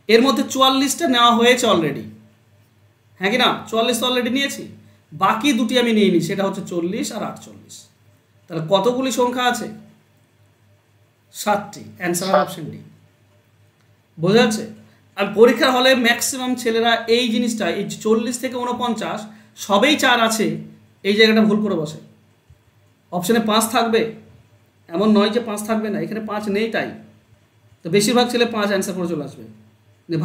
এর মধ্যে 44টা নেওয়া হয়েছে অলরেডি, হ্যাঁ কি না? 44 তো অলরেডি নিয়েছি, বাকি দুটি আমি নিইনি, সেটা হচ্ছে 40 আর 48। তাহলে কতগুলি সংখ্যা আছে? 7টি। Answer option D. বোঝা যাচ্ছে? আর পরীক্ষার হলে ম্যাক্সিমাম ছেলেরা এই জিনিসটা, এই 40 থেকে 49 সবেই 4 আছে, এই জায়গাটা ভুল করে বসে। অপশনে 5 থাকবে এমন নয় যে 5 থাকবে না, এখানে 5 নেই, তাই তো বেশিরভাগ ছেলে 5 অ্যান্সার করে চলে আসবে,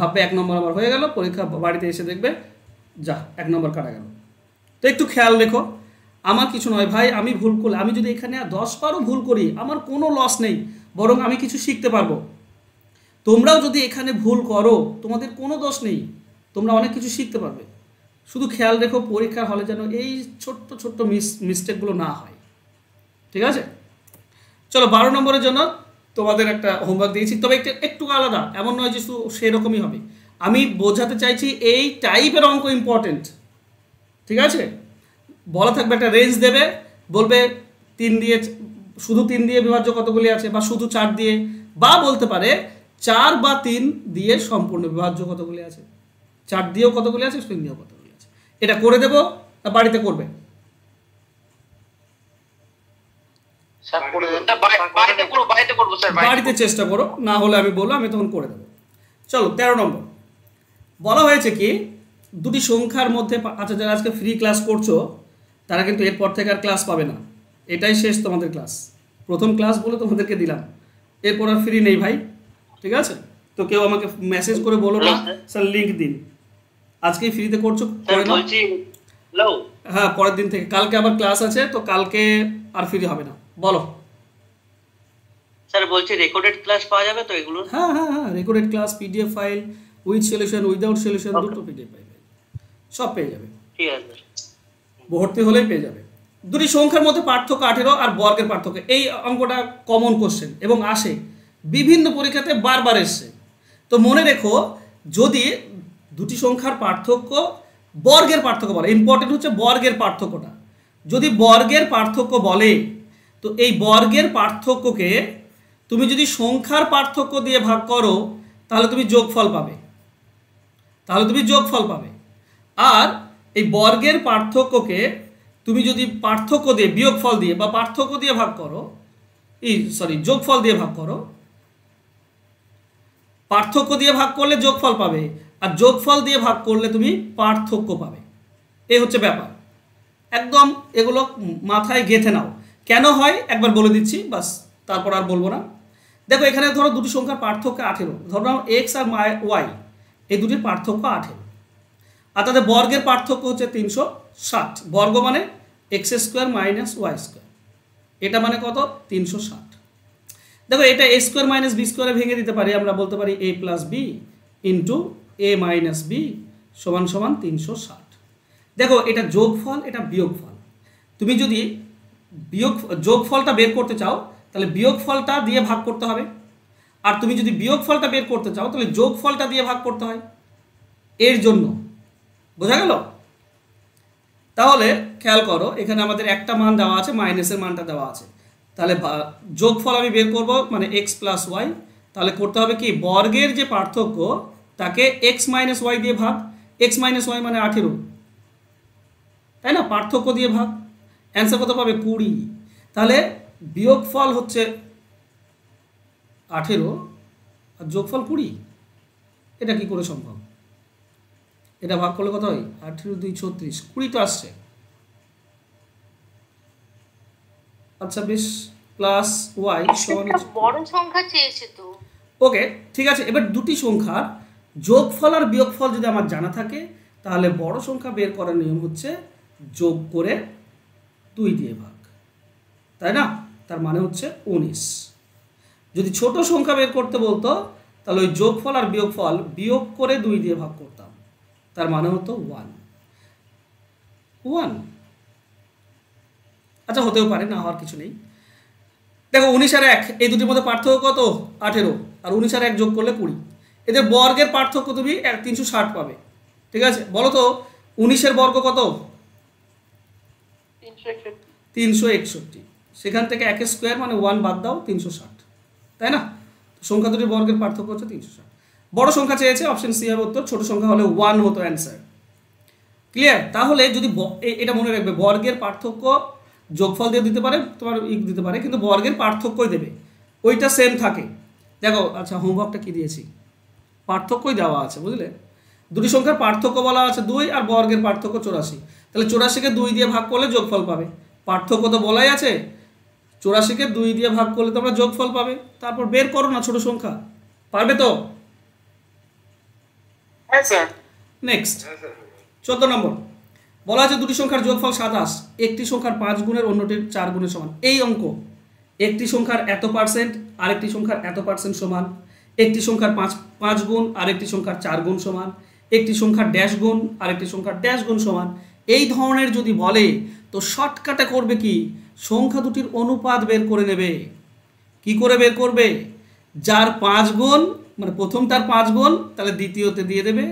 ভাববে 1 নম্বর আমার হয়ে গেল। পরীক্ষা বাড়িতে এসে দেখবে যা 1 নম্বর কাটা গেল। তো একটু খেয়াল রেখো, আমার কিছু নয় ভাই, আমি ভুল করলে, আমি যদি এখানে 10বারও ভুল করি আমার কোনো লস নেই, বরং আমি কিছু শিখতে পারবো। তোমরাও যদি এখানে ভুল করো তোমাদের কোনো দোষ নেই, তোমরা অনেক কিছু শিখতে পারবে। শুধু খেয়াল রেখো পরীক্ষার হলে যেন এই ছোট্ট ছোট্ট মিস্টেকগুলো না হয়, ঠিক আছে? চলো 12 নম্বরের জন্য তোমাদের একটা হোমওয়ার্ক দিয়েছি, তবে একটু আলাদা, এমন নয় যে শুধু সেরকমই হবে। আমি বোঝাতে চাইছি এই টাইপের অঙ্ক ইম্পর্টেন্ট, ঠিক আছে? বলা থাকবে, একটা রেঞ্জ দেবে, বলবে 3 দিয়ে, শুধু 3 দিয়ে বিভাজ্য কতগুলি আছে, বা শুধু 4 দিয়ে, বা বলতে পারে 4 বা 3 দিয়ে সম্পূর্ণ বিভাজ্য কতগুলি আছে, 4 দিয়েও কতগুলি আছে, 3 দিয়েও কতগুলি আছে। এটা করে দেবো না বাড়িতে করবে? বাড়িতে চেষ্টা করো, না হলে আমি বলবো, আমি তখন করে দেবো। চলো 13 নম্বর বলা হয়েছে কি, দুটি সংখ্যার মধ্যে, আচ্ছা যারা আজকে ফ্রি ক্লাস করছো তারা কিন্তু এরপর থেকে আর ক্লাস পাবে না, এটাই শেষ তোমাদের ক্লাস। প্রথম ক্লাস বলে তোমাদেরকে দিলাম, এরপর আর ফ্রি নেই ভাই, ঠিক আছে? তো কেউ আমাকে মেসেজ করে বলো না স্যার লিঙ্ক দিন, আজকেই ফ্রিতে করছো হ্যাঁ, পরের দিন থেকে, কালকে আবার ক্লাস আছে, তো কালকে আর ফ্রি হবে না। বলো স্যার, বলছি রেকর্ডেড ক্লাস পাওয়া যাবে তো এগুলো? হ্যাঁ হ্যাঁ হ্যাঁ, recorded class, PDF file, with solution, without solution, দুটো পিডিএফ ফাইল সব পেয়ে যাবে, ঠিক আছে? ভর্তি হলেই পেয়ে যাবে। দুটি সংখ্যার মধ্যে পার্থক্য 18 আর বর্গের পার্থক্য, এই অঙ্কটা কমন কোশ্চেন এবং আসে বিভিন্ন পরীক্ষাতে, বারবার এসছে। তো মনে রেখো, যদি দুটি সংখ্যার পার্থক্য বর্গের পার্থক্য বলে, ইম্পর্টেন্ট হচ্ছে বর্গের পার্থক্যটা। যদি বর্গের পার্থক্য বলে, তো এই বর্গের পার্থক্যকে তুমি যদি সংখ্যার পার্থক্য দিয়ে ভাগ করো তাহলে তুমি যোগফল পাবে, আর এই বর্গের পার্থক্যকে তুমি যদি পার্থক্য দিয়ে, বিয়োগফল দিয়ে বা পার্থক্য দিয়ে ভাগ করো, যোগফল দিয়ে ভাগ করো, পার্থক্য দিয়ে ভাগ করলে যোগফল পাবে, আর যোগফল দিয়ে ভাগ করলে তুমি পার্থক্য পাবে। এই হচ্ছে ব্যাপার, একদম এগুলো মাথায় গেঁথে নাও। কেন হয় একবার বলে দিচ্ছি, বাস, তারপর আর বলবো না। দেখো এখানে ধরো দুটি সংখ্যার পার্থক্য 18, ধরো এক্স আর ওয়াই, এই দুটির পার্থক্য 18, আর তাদের বর্গের পার্থক্য হচ্ছে 360। বর্গ মানে x square minus y square, এটা মানে কত? 360। দেখো এটা এ স্কোয়ার মাইনাস বি স্কোয়ারে ভেঙে দিতে পারি, আমরা বলতে পারি এ প্লাস বি ইন্টু এ মাইনাস বি সমান সমান 360। দেখো এটা যোগফল, এটা বিয়োগফল। তুমি যদি যোগফলটা বের করতে চাও তাহলে বিয়োগফলটা দিয়ে ভাগ করতে হবে, আর তুমি যদি বিয়োগফলটা বের করতে চাও তাহলে যোগফলটা দিয়ে ভাগ করতে হয়। এর জন্য বোঝা গেল? তাহলে খেয়াল করো, এখানে আমাদের একটা মান দেওয়া আছে, মাইনাসের মানটা দেওয়া আছে, তাহলে যোগফল আমি বের করব, মানে এক্স প্লাস ওয়াই। তাহলে করতে হবে কি, বর্গের যে পার্থক্য তাকে এক্স মাইনাস ওয়াই দিয়ে ভাগ, এক্স মাইনাস ওয়াই মানে 18, তাই না? পার্থক্য দিয়ে ভাগ, অ্যান্সার কত পাবে? 20। তাহলে বিয়োগফল হচ্ছে 18 আর যোগফল 20, এটা কি করে সম্ভব? এটা ভাগ করলে কত হয়? 18 2 36, 20 তো আসছে। আচ্ছা বেশ, প্লাস ওয়াই সমান একটা বড় সংখ্যা চেয়েছে তো। ওকে ঠিক আছে। এবার দুটি সংখ্যার যোগফল আর বিয়োগফল যদি আমার জানা থাকে তাহলে বড় সংখ্যা বের করার নিয়ম হচ্ছে যোগ করে 2 দিয়ে ভাগ, তাই না? তার মানে হচ্ছে 19। যদি ছোট সংখ্যা বের করতে বলতো তাহলে ওই যোগফল আর বিয়োগফল বিয়োগ করে 2 দিয়ে ভাগ করতাম, তার মানে হতো 1। আচ্ছা হতেও পারে, না হওয়ার কিছু নেই। দেখো 19 আর 1 এই দুটির মধ্যে পার্থক্য কত? 18, আর 19 আর 1 যোগ করলে 20। এদের বর্গের পার্থক্য তুমি 360 পাবে, ঠিক আছে? বলো তো 19 এর বর্গ কত? 361। সেখান থেকে 1 স্কোয়ার মানে 1 বাদ দাও, 360, তাই না? সংখ্যা দুটির বর্গের পার্থক্য হচ্ছে 360। বড় সংখ্যা চেয়েছে, অপশন সি হবে উত্তর। ছোট সংখ্যা হলে 1 হতো অ্যান্সার। ক্লিয়ার? তাহলে যদি এটা মনে রাখবে, বর্গের পার্থক্য যোগফল দিয়ে দিতে পারে, তোমার দিতে পারে, কিন্তু বর্গের পার্থক্যই দেবে, ওইটা সেম থাকে। দেখো আচ্ছা হোমওয়ার্কটা কি দিয়েছি, পার্থক্যই দেওয়া আছে, বুঝলে? দুটি সংখ্যার পার্থক্য বলা আছে 2 আর বর্গের পার্থক্য 84। তাহলে 84কে 2 দিয়ে ভাগ করলে যোগফল পাবে। পার্থক্য তো বলাই আছে, 84কে 2 দিয়ে ভাগ করলে তোমরা যোগফল পাবে। তারপর বের করো না ছোট সংখ্যা, পারবে তো? হ্যাঁ স্যার। নেক্সট 14 নম্বর বলা আছে দুটি সংখ্যার যোগফল 27, একটি সংখ্যার 5 গুণের অন্যটির 4 গুণের সমান। এই অঙ্ক একটি সংখ্যার এত পার্সেন্ট আরেকটি সংখ্যার এত পার্সেন্ট সমান, একটি সংখ্যার 5 গুণ আরেকটি সংখ্যার 4 গুণ সমান, একটি সংখ্যার ড্যাশ গুণ আরেকটি সংখ্যার ড্যাশ গুণ সমান। এই ধরনের যদি বলে তো শর্টকাটে করবে কি, সংখ্যা দুটির অনুপাত বের করে নেবে। কি করে বের করবে? যার 5 গুণ মানে প্রথমটার 5 গুণ তাহলে দ্বিতীয়তে দিয়ে দেবে,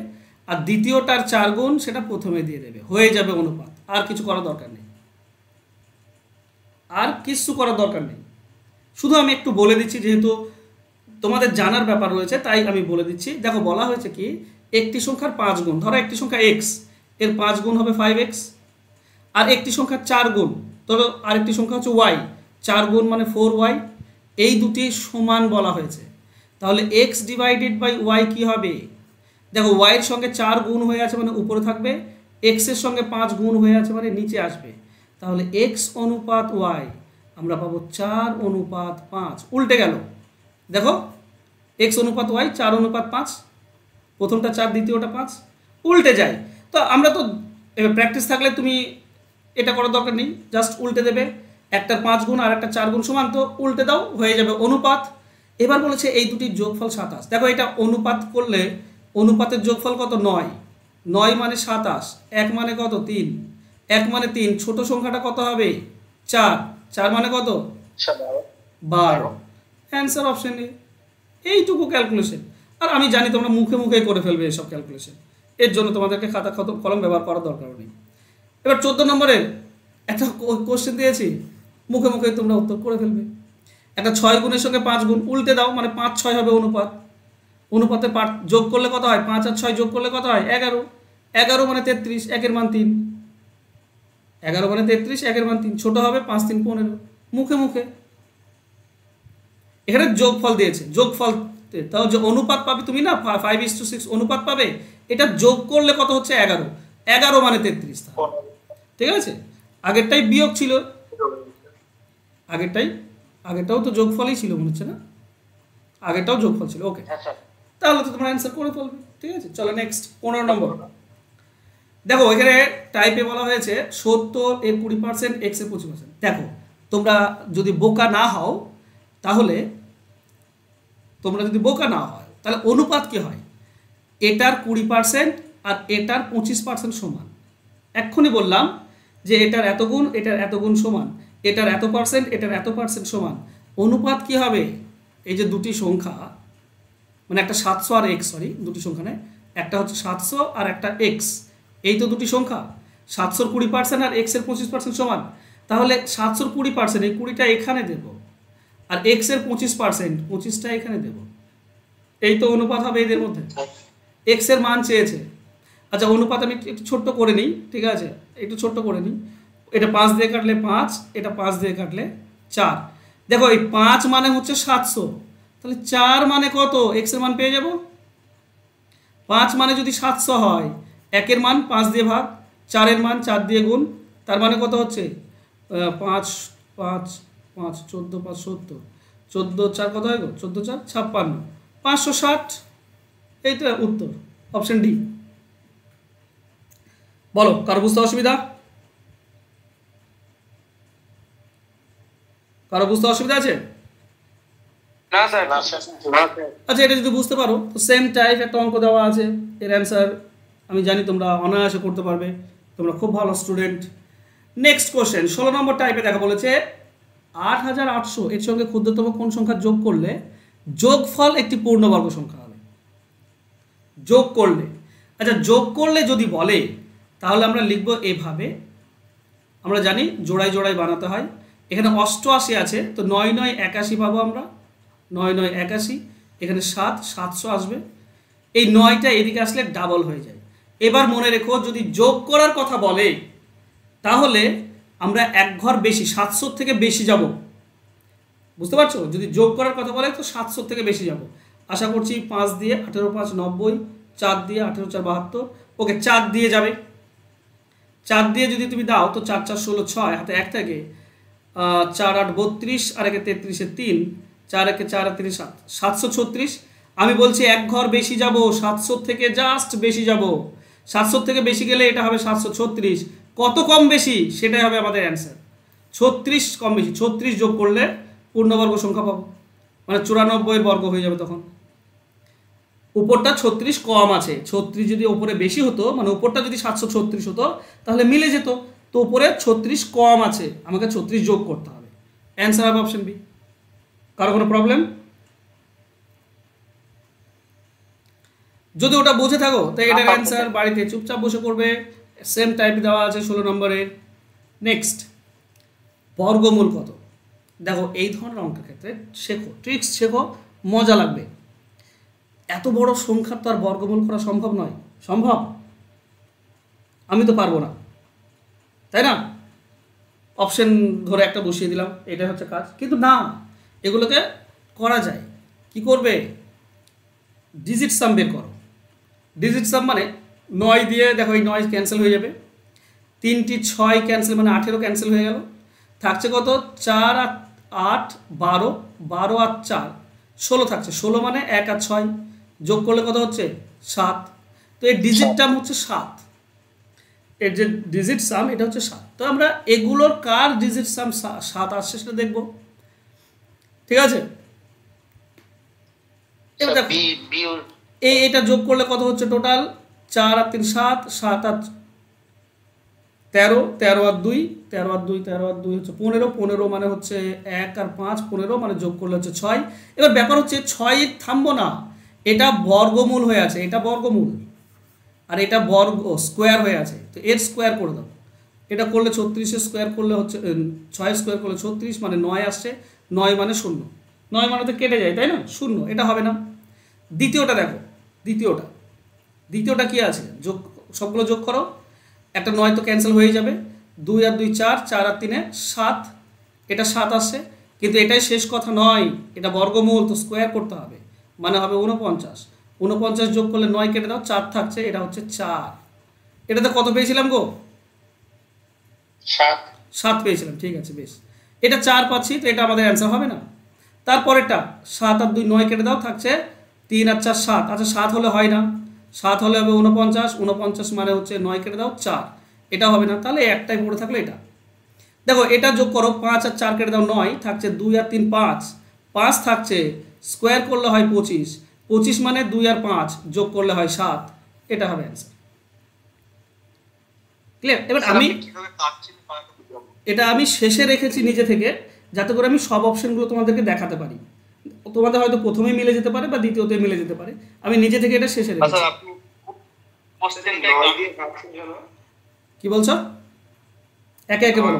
আর দ্বিতীয়টার 4 গুণ সেটা প্রথমে দিয়ে দেবে, হয়ে যাবে অনুপাত। আর কিছু করার দরকার নেই, আর কিছু করার দরকার নেই। শুধু আমি একটু বলে দিচ্ছি, যেহেতু তোমাদের জানার ব্যাপার রয়েছে তাই আমি বলে দিচ্ছি। দেখো বলা হয়েছে কি, একটি সংখ্যার 5 গুণ, ধরো একটি সংখ্যা x, এর 5 গুণ হবে 5x, আর একটি সংখ্যার 4 গুণ, ধরো আরেকটি সংখ্যা হচ্ছে y, 4 গুণ মানে 4y। এই দুটি সমান বলা হয়েছে, তাহলে x ডিভাইডেড বাই y কি হবে? দেখো y এর সঙ্গে 4 গুণ হয়ে আছে মানে উপরে থাকবে, x এর সঙ্গে 5 গুণ হয়ে আছে মানে নিচে আসবে। তাহলে x অনুপাত y আমরা পাবো 4 অনুপাত 5। উল্টে গেল, দেখো x অনুপাত y 4 অনুপাত 5, প্রথমটা 4 দ্বিতীয়টা 5, উল্টে যায়। তো আমরা তো এবার প্র্যাকটিস থাকলে তুমি এটা করার দরকার নেই, জাস্ট উল্টে দেবে। একটার 5 গুণ আর একটা 4 গুণ সমান, তো উল্টে দাও, হয়ে যাবে অনুপাত। এবার বলেছে এই দুটির যোগফল 27। দেখো এটা অনুপাত করলে অনুপাতের যোগফল কত? 9। 9 মানে 27, 1 মানে কত? 3, 1 মানে 3, ছোট সংখ্যাটা কত হবে? 4, 4 মানে কত? 12। Answer option A. এইটুকু ক্যালকুলেশন, আর আমি জানি তোমরা মুখে মুখে করে ফেলবে এসব ক্যালকুলেশন, এর জন্য তোমাদেরকে খাতা কলম ব্যবহার করার দরকার নেই। এবার 14 নম্বরের একটা কোশ্চেন দিয়েছি, মুখে মুখে তোমরা উত্তর করে ফেলবে। একটা 6 গুণের সঙ্গে 5 গুণ, উল্টে দাও মানে 5 6 হবে অনুপাত। অনুপাতে যোগ করলে কত হয়? 5 আর 6 যোগ করলে কত হয়? 11। 11 মানে 33, 1 এর মান 3, 11 মানে 33, 1 এর মান 3, ছোট হবে 5 3 15। মুখে মুখে এখানে যোগফল দিয়েছে, যোগফল তাও যে অনুপাত পাবে তুমি না 5:6 অনুপাত পাবে, এটা যোগ করলে কত হচ্ছে? 11। 11 মানে 33, ঠিক আছে? আগেরটাই বিয়োগ ছিল, আগেরটাও তো যোগফলই ছিল মনে হচ্ছে না, আগেরটাও যোগফল ছিল। ওকে, তাহলে তো তোমার অ্যান্সার করে ফেলবে, ঠিক আছে? চলো নেক্সট 15 নম্বর। দেখো এখানে টাইপে বলা হয়েছে 70 এর 20%, x এর 25%। দেখো তোমরা যদি বোকা না হও তাহলে অনুপাত কি হয়? এটার 20% আর এটার 25% সমান। এক্ষুনি বললাম যে এটার এত গুণ এটার এত গুণ সমান, এটার এত পার্সেন্ট এটার এত পার্সেন্ট সমান। অনুপাত কি হবে? এই যে দুটি সংখ্যা, মানে একটা 700 আর x, সরি দুটি সংখ্যা নেই, একটা হচ্ছে 700 আর একটা x, এই তো দুটি সংখ্যা। 700 এর 20% আর x এর 25% সমান, তাহলে 700 এর 20%, এই 20টা এখানে দেব, আর x এর 25%, 25টা এখানে দেব। এই তো অনুপাত হবে এদের মধ্যে। x এর মান চেয়েছে। আচ্ছা অনুপাত আমি একটু ছোট্ট করে নিই, ঠিক আছে? একটু ছোট্ট করে নিই। এটা 5 দিয়ে কাটলে 5, এটা 5 দিয়ে কাটলে 4। দেখো এই 5 মানে হচ্ছে 700, তাহলে 4 মানে কত? x এর মান পেয়ে যাব। 5 মানে যদি 700 হয়, 1 এর মান 5 দিয়ে ভাগ, 4 এর মান 4 দিয়ে গুণ, তার মানে কত হচ্ছে? 5 5 5 14 5 70, 14 4 কত হয় গো? 14 4 56, 560। এইটা উত্তর, অপশন ডি। বলো, কারো বুঝতে অসুবিধা? কারো বুঝতে অসুবিধা আছে? না স্যার। আচ্ছা, এটা যদি বুঝতে পারো তো সেম টাইপ একটা অঙ্ক দেওয়া আছে, এর অ্যান্সার আমি জানি তোমরা অনায়াসে করতে পারবে, তোমরা খুব ভালো স্টুডেন্ট। নেক্সট কোশ্চেন 16 নম্বর টাইপে দেখা বলেছে 8800 এর সঙ্গে ক্ষুদ্রতম কোন সংখ্যা যোগ করলে যোগফল একটি পূর্ণবর্গ সংখ্যা হবে? যোগ করলে, আচ্ছা যোগ করলে যদি বলে তাহলে আমরা লিখব এভাবে। আমরা জানি জোড়ায় জোড়ায় বানাতে হয়। এখানে 88 আছে, তো 9 9 81 পাবো আমরা, 9 9 81। এখানে 7 700 আসবে। এই 9টা এদিকে আসলে ডাবল হয়ে যায়। এবার মনে রেখো, যদি যোগ করার কথা বলে তাহলে আমরা এক ঘর বেশি 700 থেকে বেশি যাব। বুঝতে পারছো? যদি যোগ করার কথা বলে তো 700 থেকে বেশি যাব। আশা করছি 5 দিয়ে 18 5 90, 4 দিয়ে 18 4 72, ওকে 4 দিয়ে যাবে। 4 দিয়ে যদি তুমি দাও তো 4 4 16 6, হাতে 1 থাকে, 4 8 32, আর একে 33 এ 3, 4 একে 4 আর 3 7, 736। আমি বলছি এক ঘর বেশি যাব, 700 থেকে জাস্ট বেশি যাব। 700 থেকে বেশি গেলে এটা হবে 736। কত কম বেশি সেটাই হবে আমাদের অ্যান্সার। 36 কম বেশি, 36 যোগ করলে পূর্ণবর্গ সংখ্যা পাবো, মানে 94 এর বর্গ হয়ে যাবে। তখন উপরটা 36 কম আছে, 36 যদি উপরে বেশি হতো, মানে উপরটা যদি 736 হতো তাহলে মিলে যেত। তো উপরে 36 কম আছে, আমাকে 36 যোগ করতে হবে। অ্যান্সার হবে অপশন বি। কারো কোনো প্রবলেম? যদি ওটা বুঝে থাকো তো এটার অ্যান্সার বাড়িতে চুপচাপ বসে করবে। সেম টাইপ দেওয়া আছে 16 নম্বরের। নেক্সট, বর্গমূল কত? দেখো এই ধরনের অঙ্কের ক্ষেত্রে শেখো, ট্রিক্স শেখো, মজা লাগবে। এত বড় সংখ্যার তো আর বর্গমূল করা সম্ভব নয়। সম্ভব? আমি তো পারবো না, তাই না? অপশন ধরে একটা বসিয়ে দিলাম, এটা হচ্ছে কাজ। কিন্তু না, এগুলোকে করা যায়। কি করবে? ডিজিট সাম বের করো। ডিজিট সাম মানে 9 দিয়ে দেখো, এই 9 ক্যান্সেল হয়ে যাবে, 3টি 6 ক্যান্সেল, মানে 18 ক্যান্সেল হয়ে গেল। থাকছে কত? 4 আর 8 12, 12 আর 4 16 থাকছে। 16 মানে 1 আর 6 যোগ করলে কত হচ্ছে? 7। তো এই ডিজিট টার্ম হচ্ছে 7, এর যে ডিজিট সাম এটা হচ্ছে 7। তো আমরা এগুলোর কার ডিজিট সাম 7 আসছে সেটা দেখব। ঠিক আছে, এবার দেখো এটা যোগ করলে কত হচ্ছে টোটাল? 4 আর 3 7, 7 আর 13, 13 আর 2, 13 আর 2, 13 আর 2 হচ্ছে 15, 15 মানে হচ্ছে 1 আর 5, 15 মানে যোগ করলে হচ্ছে 6। এবার ব্যাপার হচ্ছে 6 থামবো না, এটা বর্গমূল হয়ে আছে, এটা বর্গমূল, আর এটা বর্গ স্কোয়ার হয়ে আছে। তো এর স্কোয়ার করে দাও। এটা করলে 36 এর স্কোয়ার করলে হচ্ছে 6 স্কোয়ার করলে 36, মানে 9 আসছে। 9 মানে 0, 9 মানে তো কেটে যায়, তাই না? 0, এটা হবে না। দ্বিতীয়টা দেখো, দ্বিতীয়টা কি আছে? যোগ, সবগুলো যোগ করো। একটা 9 তো ক্যান্সেল হয়ে যাবে, 2 আর 2 4, 4 আর 3 7, এটা 7 আসছে। কিন্তু এটাই শেষ কথা নয়, এটা বর্গমূল, তো স্কোয়ার করতে হবে, মানে হবে 49। 49 যোগ করলে 9 কেটে দাও, 4 থাকছে, এটা হচ্ছে 4। এটাতে কত পেয়েছিলাম গো? 7 পেয়েছিলাম। ঠিক আছে, বেশ, এটা 4 পাচ্ছি, তো এটা আমাদের অ্যান্সার হবে না। তারপরেরটা 7 আর 2 9 কেটে দাও, থাকছে 3 আর 4 7। আচ্ছা 7 হলে হয় না, 7 হলে হবে 49, 49 মানে হচ্ছে 9 কেটে দাও 4, এটা হবে না। তাহলে একটাই পড়ে থাকলো এটা। দেখো এটা যোগ করো, 5 আর 4 কেটে দাও 9, থাকছে 2 আর 3 5, 5 থাকছে, স্কোয়ার করলে হয় 25, 25 মানে 2 আর 5 যোগ করলে হয় 7, এটা হবে অ্যান্সার। ক্লিয়ার? এবার এটা আমি শেষে রেখেছি নিজে থেকে, যাতে করে আমি সব অপশনগুলো তোমাদেরকে দেখাতে পারি। তোমাদের হয়তো প্রথমেই মিলে যেতে পারে বা দ্বিতীয়তে মিলে যেতে পারে, আমি নিজে থেকে এটা শেষে রেখেছি। কি বলছো? একে একে বলো।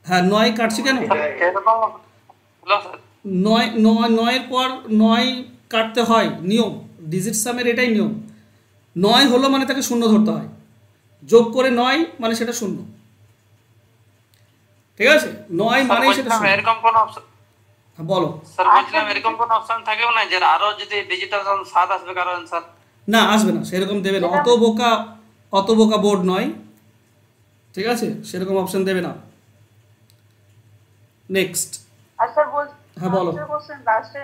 হ্যাঁ 9 কাটছি কেন? 9 পর 9 কাটতে হয়, নিয়ম, ডিজিট সামের এটাই নিয়ম। 9 হলো মানে তাকে 0 ধরতে হয়, যোগ করে 9 মানে সেটা 0। ঠিক আছে, 9 মানে সেটা 0। এরকম কোন অপশন বলো স্যার, বলছিলাম এরকম কোন অপশন থাকেও না যে আরো যদি ডিজিটাল 7 আসবে কারো অ্যানসার? না, আসবে না, সেরকম দেবে না। অত বোকা বোর্ড নয়, ঠিক আছে, সেরকম অপশন দেবে না। নেক্সট। আর স্যার বল, হ্যাঁ বলো। কোশ্চেন লাস্টে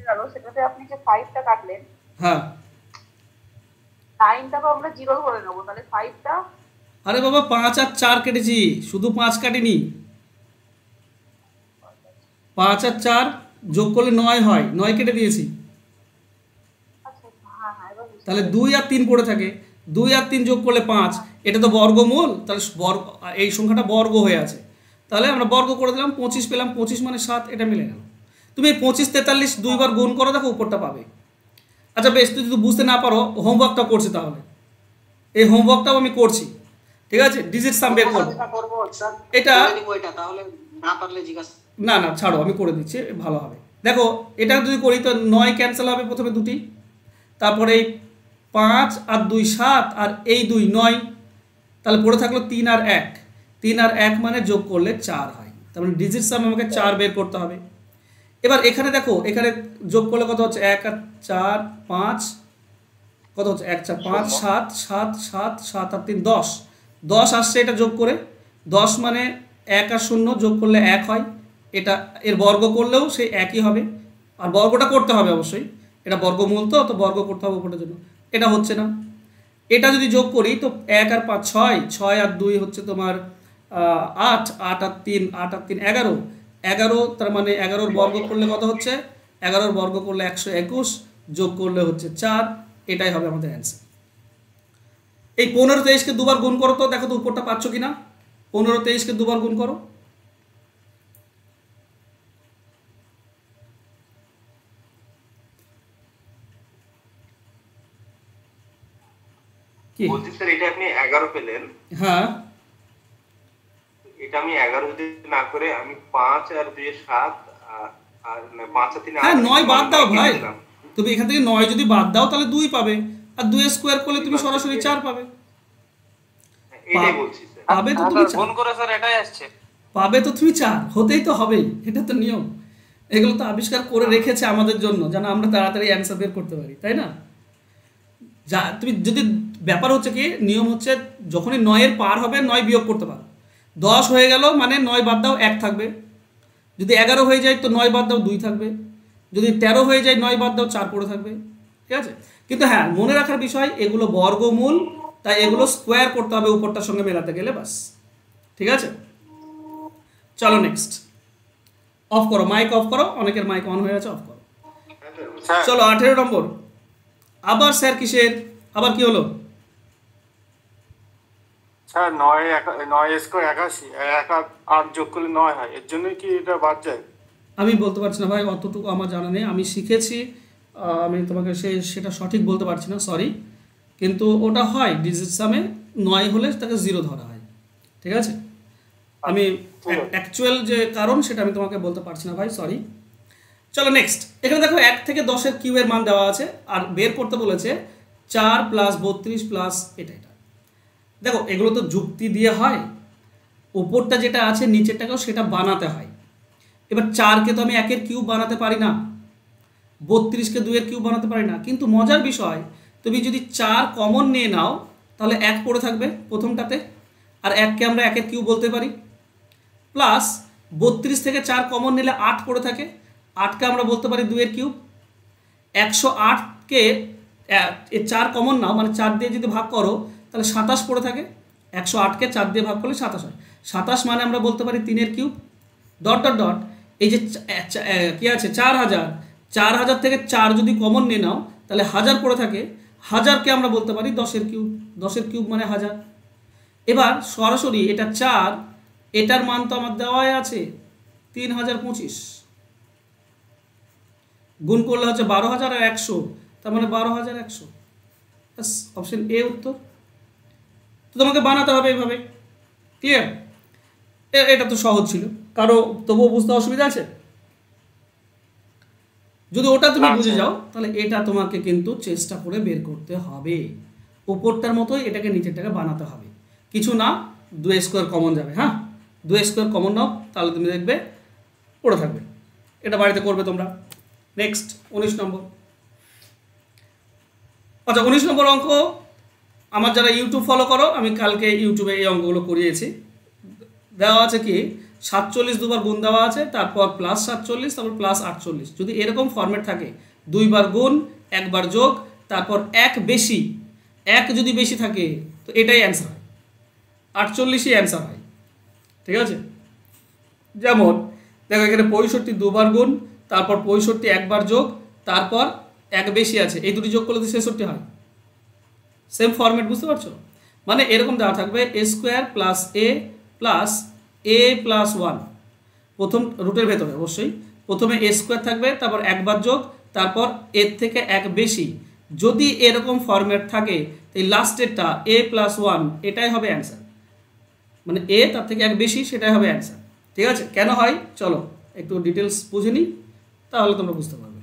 গেল, সেটাতে আপনি যে 5টা কাটলেন, হ্যাঁ 9টা তো আমরা 0 করে নেবো, তাহলে 5টা আরে বাবা 5 আর 4 কেটেছি, শুধু 5 কাটিনি। 5 আর 4 যোগ করলে 9 হয়, 9 কেটে দিয়েছি। আচ্ছা হ্যাঁ হ্যাঁ এবার বুঝতে তাহলে 2 আর 3 পড়ে থাকে, 2 আর 3 যোগ করলে 5, এটা তো বর্গমূল, তাহলে বর্গ, এই সংখ্যাটা বর্গ হয়ে আছে, তাহলে আমরা বর্গ করে দিলাম, 25 পেলাম, 25 মানে 7, এটা মিলে গেল। তুমি এই 25 43 দুইবার গুণ করো, দেখো উপরটা পাবে। আচ্ছা বেশ, তুই যদি বুঝতে না পারো হোমওয়ার্কটা করছি, তাহলে এই হোমওয়ার্কটাও আমি করছি, ঠিক আছে? ডিজিট সাম বের করব, করবো স্যার, এটা করে নিবো এটা, তাহলে না পারলে জিজ্ঞাসা। না না ছাড়ো, আমি করে দিচ্ছি, ভালো হবে। দেখো এটা যদি করি তো 9 ক্যান্সেল হবে প্রথমে দুটি, তারপরে এই 5 আর 2 7, আর এই 2 9, তাহলে পড়ে থাকলো 3 আর 1, 3 আর 1 মানে যোগ করলে 4 হয়, তার মানে ডিজিট সাম আমাকে 4 বের করতে হবে। এবার এখানে দেখো, এখানে যোগ করলে কত হচ্ছে, 1 আর 4 5, কত হচ্ছে 1 4 5 7 7 7 7 আর 3 10, 10 আসছে এটা যোগ করে, 10 মানে 1 আর 0 যোগ করলে 1 হয়, এটা এর বর্গ করলেও সেই একই হবে, আর বর্গটা করতে হবে অবশ্যই, এটা বর্গমূল তো বর্গ করতে হবে উপরের জন্য, এটা হচ্ছে না। এটা যদি যোগ করি তো 1 আর 5 6, 6 আর 2 হচ্ছে তোমার 8, 8 আর 3 8 আর 3 11, 11, তার মানে 11-র বর্গ করলে কত হচ্ছে, 11-র বর্গ করলে 121, যোগ করলে হচ্ছে 4, এটাই হবে আমাদের অ্যান্সার। এই 15 23-কে দুবার গুণ করো তো, দেখো তো উপরটা পাচ্ছ কিনা। 15 23-কে দুবার গুণ করো, কি? বলছি স্যার, এটা আপনি 11 পেলেন, হ্যাঁ এটা আমি 11 যদি না করে আমি 5 আর 2 7 আর 5 আর 3 হ্যাঁ 9 বাদ দাও ভাই, তুমি এখান থেকে 9 যদি বাদ দাও তাহলে 2 পাবে, আর 2 স্কোয়ার করলে তুমি সরাসরি 4 পাবে। এটাই বলছি স্যার। পাবে তো তুমি 4, ফোন করে স্যার এটাই আসছে, পাবে তো তুমি 4, হতেই তো হবেই, এটা তো নিয়ম। এগুলো তো আবিষ্কার করে রেখেছে আমাদের জন্য, যেন আমরা তাড়াতাড়ি অ্যান্সার বের করতে পারি, তাই না? যা তুমি যদি, ব্যাপার হচ্ছে কি, নিয়ম হচ্ছে যখনই 9-এর পার হবে 9 বিয়োগ করতে পারো, 10 হয়ে গেল মানে 9 বাদ দাও 1 থাকবে, যদি 11 হয়ে যায় তো 9 বাদ দাও 2 থাকবে, যদি 13 হয়ে যায় 9 বাদ দাও 4 পড়ে থাকবে, ঠিক আছে? কিন্তু হ্যাঁ মনে রাখার বিষয়, এগুলো বর্গমূল, তাই এগুলো স্কোয়ার করতে হবে উপরটার সঙ্গে মেলাতে গেলে, বাস, ঠিক আছে? চলো নেক্সট, অফ করো, মাইক অফ করো, অনেকের মাইক অন হয়ে আছে, অফ করো। চলো 18 নম্বর, আবার স্যার কিসের, আবার কি হলো স্যার? 9 স্কোয়ার 81, 1 আর 8 যোগ করলে 9 হয়, এর জন্যই কি এটা বাদ যায়? আমি বলতে পারছি না ভাই, অতটুকু আমার জানা নেই, আমি শিখেছি, আমি তোমাকে সেটা সঠিক বলতে পারছি না, সরি, কিন্তু ওটা হয় ডিজিট সামে 9 হলে তাকে 0 ধরা হয়, ঠিক আছে? আমি অ্যাকচুয়াল যে কারণ সেটা আমি তোমাকে বলতে পারছি না ভাই, সরি। চলো নেক্সট, এখানে দেখো 1 থেকে 10-এর কিউবের মান দেওয়া আছে, আর বের করতে বলেছে 4 + 32 প্লাস এটা। দেখো এগুলো তো যুক্তি দিয়ে হয়, ওপরটা যেটা আছে নিচেরটাকেও সেটা বানাতে হয়। এবার 4-কে তো আমি 1-এর কিউব বানাতে পারি না, 32-কে 2-এর কিউব বানাতে পারি না, কিন্তু মজার বিষয়, তুমি যদি 4 কমন নিয়ে নাও তাহলে 1 পড়ে থাকবে প্রথমটাতে, আর 1-কে আমরা 1-এর কিউব বলতে পারি, প্লাস 32 থেকে 4 কমন নিলে 8 পড়ে থাকে, 8-কে আমরা বলতে পারি 2-এর কিউব। 108-কে 4 কমন নাও, মানে 4 দিয়ে যদি ভাগ করো তাহলে 27 পড়ে থাকে, 108-কে 4 দিয়ে ভাগ করলে 27 হয়, 27 মানে আমরা বলতে পারি 3-এর কিউব, ডট ডট ডট। এই যে কি আছে 4000 থেকে 4 যদি কমন নিয়ে নাও তাহলে 1000 পড়ে থাকে, 1000-কে আমরা বলতে পারি 10-এর কিউব, 10-এর কিউব মানে 1000। এবার সরাসরি এটা 4, এটার মান তো আমার দেওয়াই আছে 3025, গুণ করলে হচ্ছে 12000 আর 100, তার মানে 12100, বাস, অপশন এ উত্তর। তো তোমাকে বানাতে হবে এইভাবে, ক্লিয়ার? এটা তো সহজ ছিল, কারো তবুও বুঝতে অসুবিধা আছে? যদি ওটা তুমি বুঝে যাও তাহলে এটা তোমাকে কিন্তু চেষ্টা করে বের করতে হবে, উপরটার মতোই এটাকে নিচেরটাকে বানাতে হবে, কিছু না 2 স্কোয়ার কমন যাবে, হ্যাঁ 2 স্কোয়ার কমন নাও, তাহলে তুমি দেখবে পড়ে থাকবে, এটা বাড়িতে করবে তোমরা। নেক্সট 19 নম্বর, আচ্ছা 19 নম্বর অঙ্ক, আমার যারা ইউটিউব ফলো করো, আমি কালকে ইউটিউবে এই অঙ্কগুলো করিয়েছি, দেওয়া আছে কি 47 দুবার গুণ দেওয়া আছে, তারপর +47, তারপর +48। যদি এরকম ফরম্যাট থাকে, 2 বার গুণ, 1 বার যোগ, তারপর 1 বেশি, 1 যদি বেশি থাকে তো এটাই অ্যান্সার হয়, 48ই অ্যান্সার হয়। ঠিক আছে, যেমন দেখো এখানে 65 দুবার গুণ, তারপর 65 1 বার যোগ, তারপর 1 বেশি আছে, এই দুটি যোগ করলে তো 66 হয়। সেম ফরম্যাট, বুঝতে পারছো? মানে এরকম দেওয়া থাকবে a² + a প্লাস a + 1, প্রথম রুটের ভেতরে অবশ্যই প্রথমে a² থাকবে, তারপর 1 বার যোগ, তারপর এর থেকে 1 বেশি। যদি এরকম ফরম্যাট থাকে এই লাস্টেরটা a + 1 এটাই হবে অ্যান্সার, মানে a তার থেকে 1 বেশি সেটাই হবে অ্যান্সার। ঠিক আছে, কেন হয় চলো একটু ডিটেলস বুঝে নিই, তাহলে তোমরা বুঝতে পারবে।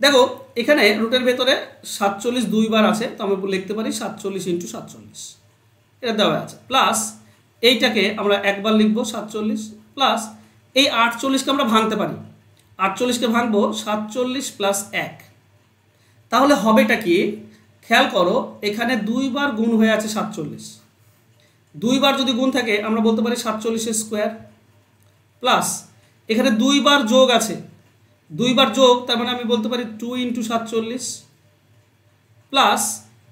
দেখো এখানে রুটের ভেতরে 47 2 বার আছে, তো আমি লিখতে পারি 47 × 47, এটা দেওয়া আছে, প্লাস এইটাকে আমরা একবার লিখবো 47, প্লাস এই 48কে আমরা ভাঙতে পারি, 48কে ভাঙবো 47 + 1, তাহলে হবেটা কি খেয়াল করো, এখানে 2 বার গুণ হয়ে আছে 47, 2 বার যদি গুণ থাকে আমরা বলতে পারি 47² প্লাস এখানে 2 বার যোগ আছে, 2 বার যোগ, তার মানে আমি বলতে পারি 2 × 47 প্লাস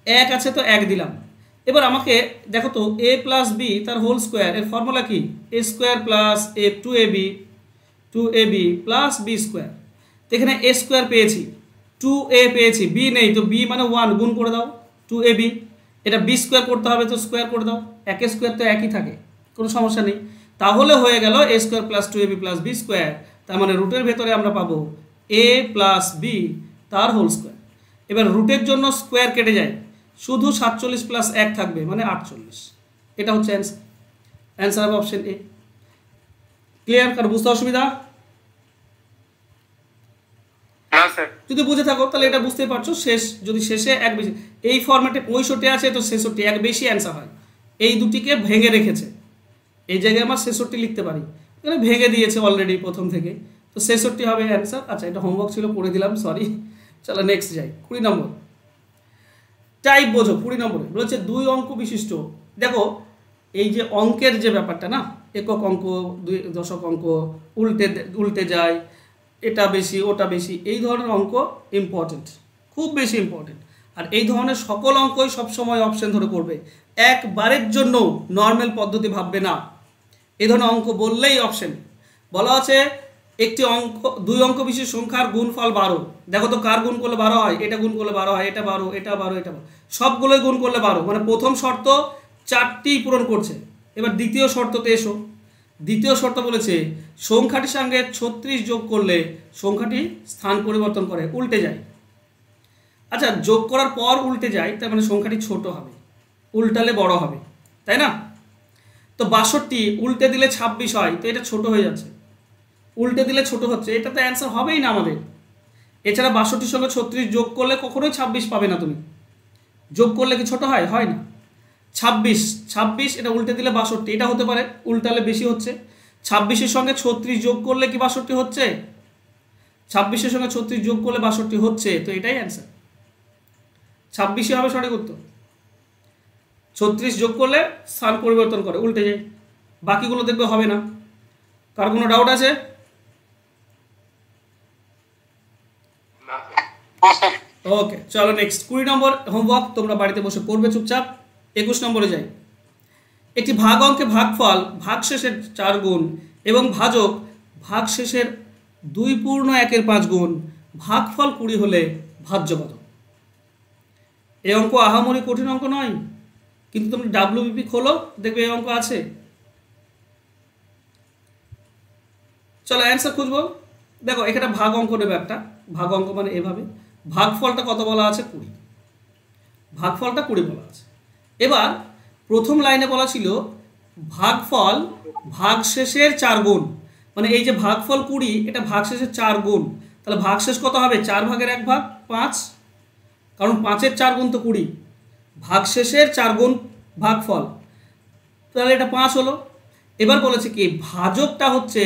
1 আছে তো 1 দিলাম। এবার আমাকে দেখো তো a + b তার হোল স্কোয়ার, এর ফর্মুলা কি a² + a 2ab + b²। তো এখানে a² পেয়েছি, 2a পেয়েছি, b নেই, তো b মানে 1, গুণ করে দাও 2ab, এটা b² করতে হবে তো স্কোয়ার করে দাও, 1² তো একই থাকে, কোনো সমস্যা নেই। তাহলে হয়ে গেল a² + 2ab + b², তার মানে রুটের ভেতরে আমরা পাবো a + b তার হোল স্কোয়ার। এবার রুটের জন্য স্কোয়ার কেটে যায়, শুধু 47 + 1 থাকবে, মানে 48। এটা হচ্ছে অ্যান্সার, অ্যান্সার হবে অপশন এ। ক্লিয়ার? কারণ বুঝতে অসুবিধা? যদি বুঝে থাকো তাহলে এটা বুঝতেই পারছো। শেষ যদি শেষে 1 বেশি, এই ফরম্যাটে 65 আছে তো 66 1 বেশি অ্যান্সার হয়, এই দুটিকে ভেঙে রেখেছে, এই জায়গায় আমার 66 লিখতে পারি, এখানে ভেঙে দিয়েছে অলরেডি প্রথম থেকে, তো 66 হবে অ্যান্সার। আচ্ছা, এটা হোমওয়ার্ক ছিল, করে দিলাম, সরি। চলো নেক্সট যাই, 20 নম্বর টাইপ বোঝো। 20 নম্বরে বলেছে 2 অঙ্ক বিশিষ্ট। দেখো এই যে অঙ্কের যে ব্যাপারটা না, একক অঙ্ক, দশক অঙ্ক, উল্টে যায়, এটা বেশি ওটা বেশি, এই ধরনের অঙ্ক ইম্পর্টেন্ট, খুব বেশি ইম্পর্টেন্ট। আর এই ধরনের সকল অঙ্কই সবসময় অপশন ধরে করবে, একবারের জন্য নর্মাল পদ্ধতি ভাববে না। এই ধরনের অঙ্ক বললেই অপশন বলা আছে। একটি অঙ্ক 2 অঙ্ক বিশিষ্ট সংখ্যার গুণফল 12। দেখো তো কার গুণ করলে 12 হয়, এটা গুণ করলে 12 হয়, এটা 12, এটা 12, এটা 12, সবগুলোই গুণ করলে 12, মানে প্রথম শর্ত 4টি পূরণ করছে। এবার দ্বিতীয় শর্ততে এসো। দ্বিতীয় শর্ত বলেছে সংখ্যাটির সঙ্গে 36 যোগ করলে সংখ্যাটি স্থান পরিবর্তন করে, উল্টে যায়। আচ্ছা, যোগ করার পর উল্টে যায়, তার মানে সংখ্যাটি ছোট হবে, উল্টালে বড় হবে, তাই না? তো 62 উল্টে দিলে 26 হয়, তো এটা ছোট হয়ে যাচ্ছে, উল্টে দিলে ছোট হচ্ছে, এটা তো অ্যান্সার হবেই না আমাদের। এছাড়া 62 সঙ্গে 36 যোগ করলে কখনোই 26 পাবে না তুমি, যোগ করলে কি ছোট হয়? হয় না। 26 এটা উল্টে দিলে 62, এটা হতে পারে, উল্টালে বেশি হচ্ছে। 26-এর সঙ্গে 36 যোগ করলে কি 62 হচ্ছে? 26-এর সঙ্গে 36 যোগ করলে 62 হচ্ছে, তো এটাই অ্যান্সার, 26ই হবে সঠিক উত্তর। 36 যোগ করলে স্থান পরিবর্তন করে, উল্টে যায়, বাকিগুলো দেখবে হবে না। কার কোনো ডাউট আছে? ওকে, চলো নেক্সট 20 নম্বর হোমওয়ার্ক তোমরা বাড়িতে বসে করবে চুপচাপ। 21 নম্বরে যাই। একটি ভাগ অঙ্কে ভাগফল ভাগশেষের 4 গুণ এবং ভাজক ভাগশেষের 2.1/5 গুণ, ভাগফল 20 হলে ভাজ্য কত? এই অঙ্ক আহামরি কঠিন অঙ্ক নয়, কিন্তু তুমি WBP খোলো, দেখবে এই অঙ্ক আছে। চলো অ্যান্সার খুঁজবো। দেখো এখানে ভাগ অঙ্ক নেবে একটা, ভাগ অঙ্ক মানে এভাবে, ভাগফলটা কত বলা আছে? 20, ভাগফলটা 20 বলা আছে। এবার প্রথম লাইনে বলা ছিল ভাগফল ভাগশেষের 4 গুণ, মানে এই যে ভাগফল 20 এটা ভাগশেষের 4 গুণ, তাহলে ভাগশেষ কত হবে? 4 ভাগের 1 ভাগ 5, কারণ 5-এর 4 গুণ তো 20, ভাগশেষের 4 গুণ ভাগফল, তাহলে এটা 5 হলো। এবার বলেছে কি ভাজকটা হচ্ছে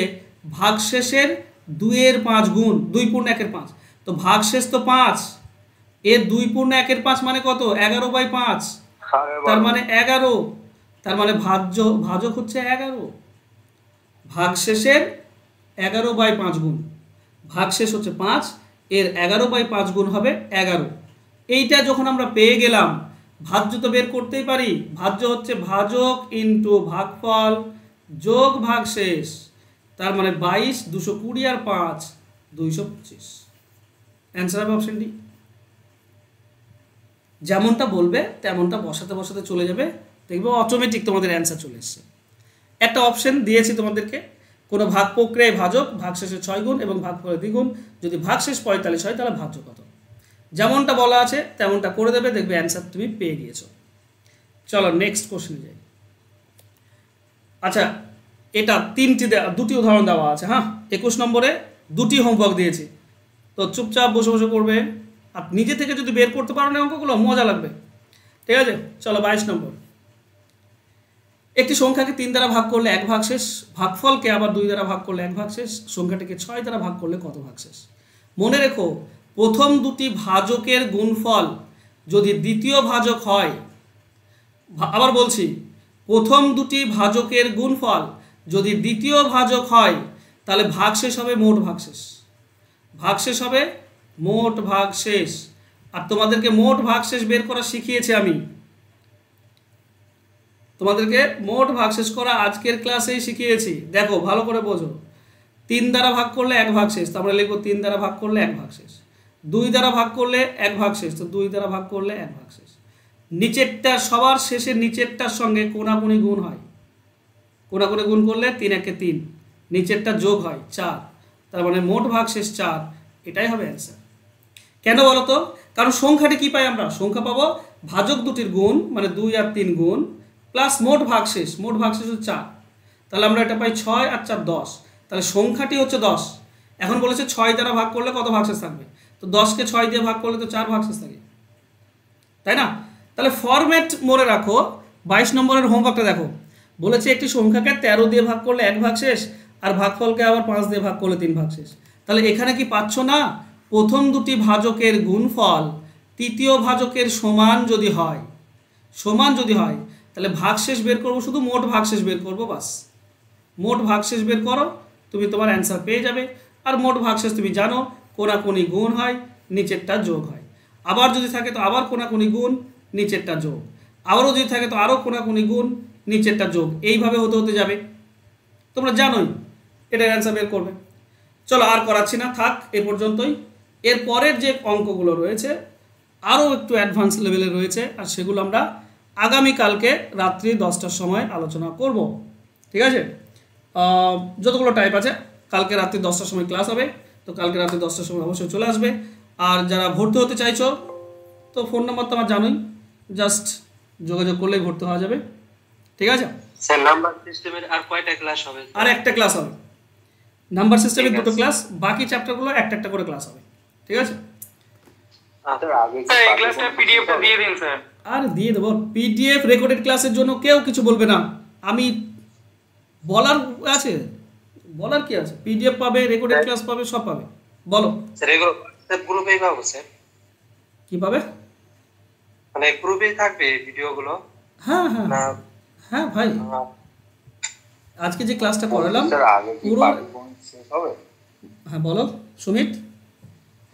ভাগশেষের 2/5 গুণ, 2.1/5, তো ভাগশেষ তো 5, এর 2.1/5 মানে কত? 11/5, তার মানে 11, তার মানে ভাজক হচ্ছে 11, ভাগশেষের 11/5 গুণ, ভাগশেষ হচ্ছে 5, এর 11/5 গুণ হবে 11। এইটা যখন আমরা পেয়ে গেলাম, ভাজ্য তো বের করতেই পারি। ভাজ্য হচ্ছে ভাজক ইন্টু ভাগফল যোগ ভাগশেষ, তার মানে 22, 220 আর 5 225। অ্যান্সার হবে অপশন ডি। যেমনটা বলবে তেমনটা বসাতে বসাতে চলে যাবে, দেখবে অটোমেটিক তোমাদের অ্যান্সার চলে এসছে। একটা অপশন দিয়েছি তোমাদেরকে, কোনো ভাগ প্রক্রিয়ায় ভাজক ভাগশেষে 6 গুণ এবং ভাগফলে 2 গুণ, যদি ভাগশেষ 45 হয় তাহলে ভাজ্য কত। যেমনটা বলা আছে তেমনটা করে দেবে, দেখবে অ্যান্সার তুমি পেয়ে গিয়েছো। চলো নেক্সট কোশ্চেনে যাই। আচ্ছা, এটা দুটি উদাহরণ দেওয়া আছে। হ্যাঁ, 21 নম্বরে 2টি হোমওয়ার্ক দিয়েছি, তো চুপচাপ বসে বসে করবে। আর নিজে থেকে যদি বের করতে পারো না অঙ্কগুলো, মজা লাগবে। ঠিক আছে, চলো 22 নম্বর। একটি সংখ্যাকে 3 দ্বারা ভাগ করলে 1 ভাগশেষ, ভাগফলকে আবার 2 দ্বারা ভাগ করলে 1 ভাগশেষ, সংখ্যাটিকে 6 দ্বারা ভাগ করলে কত ভাগশেষ। মনে রেখো, প্রথম দুটি ভাজকের গুণফল যদি দ্বিতীয় ভাজক হয়, আবার বলছি, প্রথম দুটি ভাজকের গুণফল যদি দ্বিতীয় ভাজক হয় তাহলে ভাগশেষ হবে মোট ভাগশেষ, ভাগশেষ হবে মোট ভাগশেষ। আর তোমাদেরকে মোট ভাগশেষ বের করা শিখিয়েছি আমি, তোমাদেরকে মোট ভাগশেষ করা আজকের ক্লাসেই শিখিয়েছি। দেখো ভালো করে বোঝো, 3 দ্বারা ভাগ করলে 1 ভাগশেষ, তারপরে লিখবো 3 দ্বারা ভাগ করলে 1 ভাগশেষ, 2 দ্বারা ভাগ করলে 1 ভাগশেষ, তো 2 দ্বারা ভাগ করলে 1 ভাগশেষ। নিচেরটা সবার শেষে নিচেরটার সঙ্গে কোনাকুনি গুণ হয়, কোনাকুনি গুণ করলে 3 একে 3, নিচেরটা যোগ হয় 4, তার মানে মোট ভাগশেষ 4। এটাই হবে অ্যান্সার। কেন বলো তো? কারণ সংখ্যাটি কি পাই আমরা? সংখ্যা পাবো ভাজক দুটির গুণ, মানে 2 আর 3 গুণ, প্লাস মোট ভাগশেষ, মোট ভাগশেষ হচ্ছে 4, তাহলে আমরা এটা পাই 6 আর 4 10, তাহলে সংখ্যাটি হচ্ছে 10। এখন বলেছে 6 দ্বারা ভাগ করলে কত ভাগশেষ থাকবে, তো 10কে 6 দিয়ে ভাগ করলে তো 4 ভাগশেষ থাকে, তাই না? তাহলে ফরম্যাট মনে রাখো। 22 নম্বরের হোমওয়ার্কটা দেখো, বলেছে একটি সংখ্যাকে 13 দিয়ে ভাগ করলে 1 ভাগশেষ, আর ভাগফলকে আবার 5 দিয়ে ভাগ করলে 3 ভাগশেষ। তাহলে এখানে কি পাচ্ছ না, প্রথম দুটি ভাজকের গুণফল তৃতীয় ভাজকের সমান যদি হয়, সমান যদি হয়, তাহলে ভাগশেষ বের করবো, শুধু মোট ভাগশেষ বের করবো, বাস। মোট ভাগশেষ বের করো, তুমি তোমার অ্যান্সার পেয়ে যাবে। আর মোট ভাগশেষ তুমি জানো, কোনাকুনি গুণ হয়, নিচেরটা যোগ হয়। আবার যদি থাকে তো আবার কোনাকুনি গুণ, নিচেরটা যোগ। আবারও যদি থাকে তো আরও কোনাকুনি গুণ, নিচেরটা যোগ। এইভাবে হতে হতে যাবে, তোমরা জানোই। এটার অ্যান্সার বের করবে। চলো আর করাচ্ছি না, থাক এ পর্যন্তই। এর পরের যে অঙ্কগুলো রয়েছে আরও একটু অ্যাডভান্স লেভেলে রয়েছে, আর সেগুলো আমরা আগামীকালকে রাত্রি 10টার সময় আলোচনা করব। ঠিক আছে, যতগুলো টাইপ আছে, কালকে রাত্রি 10টার সময় ক্লাস হবে, তো কালকে রাত্রি 10টার সময় অবশ্যই চলে আসবে। আর যারা ভর্তি হতে চাইছো, তো ফোন নাম্বার তো আমার জানোই, জাস্ট যোগাযোগ করলেই ভর্তি হওয়া যাবে। ঠিক আছে স্যার, নাম্বার সিস্টেমের আর কয়টা ক্লাস হবে? আর একটা ক্লাস হবে। নাম্বার সিস্টেমের 2টো ক্লাস, বাকি চ্যাপ্টারগুলো একটা একটা করে ক্লাস হবে। ঠিক আছে, স্যার এই ক্লাসটা পিডিএফটা দিয়ে দিন স্যার। আর দিয়ে দেবো পিডিএফ। রেকর্ডেড ক্লাসের জন্য কেউ কিছু বলবে না, আমি বলার আছে, বলার কি আছে? পিডিএফ পাবে, রেকর্ডেড ক্লাস পাবে, সব পাবে। বলো স্যার, এগুলো হোয়াটসঅ্যাপ গ্রুপেই পাবো স্যার? কি পাবে? মানে গ্রুপেই থাকবে ভিডিওগুলো? হ্যাঁ হ্যাঁ হ্যাঁ ভাই, আজকে যে ক্লাসটা করালাম পুরো। হ্যাঁ বলো সুমিত।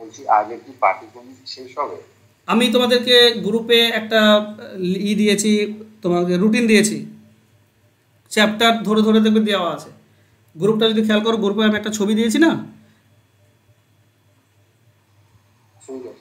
বলছি আগে কি পাটিগণিত শেষ হবে? আমি তোমাদেরকে গ্রুপে একটা দিয়েছি, তোমাদের রুটিন দিয়েছি, চ্যাপ্টার ধরে ধরে দেখবে দেওয়া আছে। গ্রুপটা যদি খেয়াল করো, গ্রুপে আমি একটা ছবি দিয়েছি না। ঠিক আছে।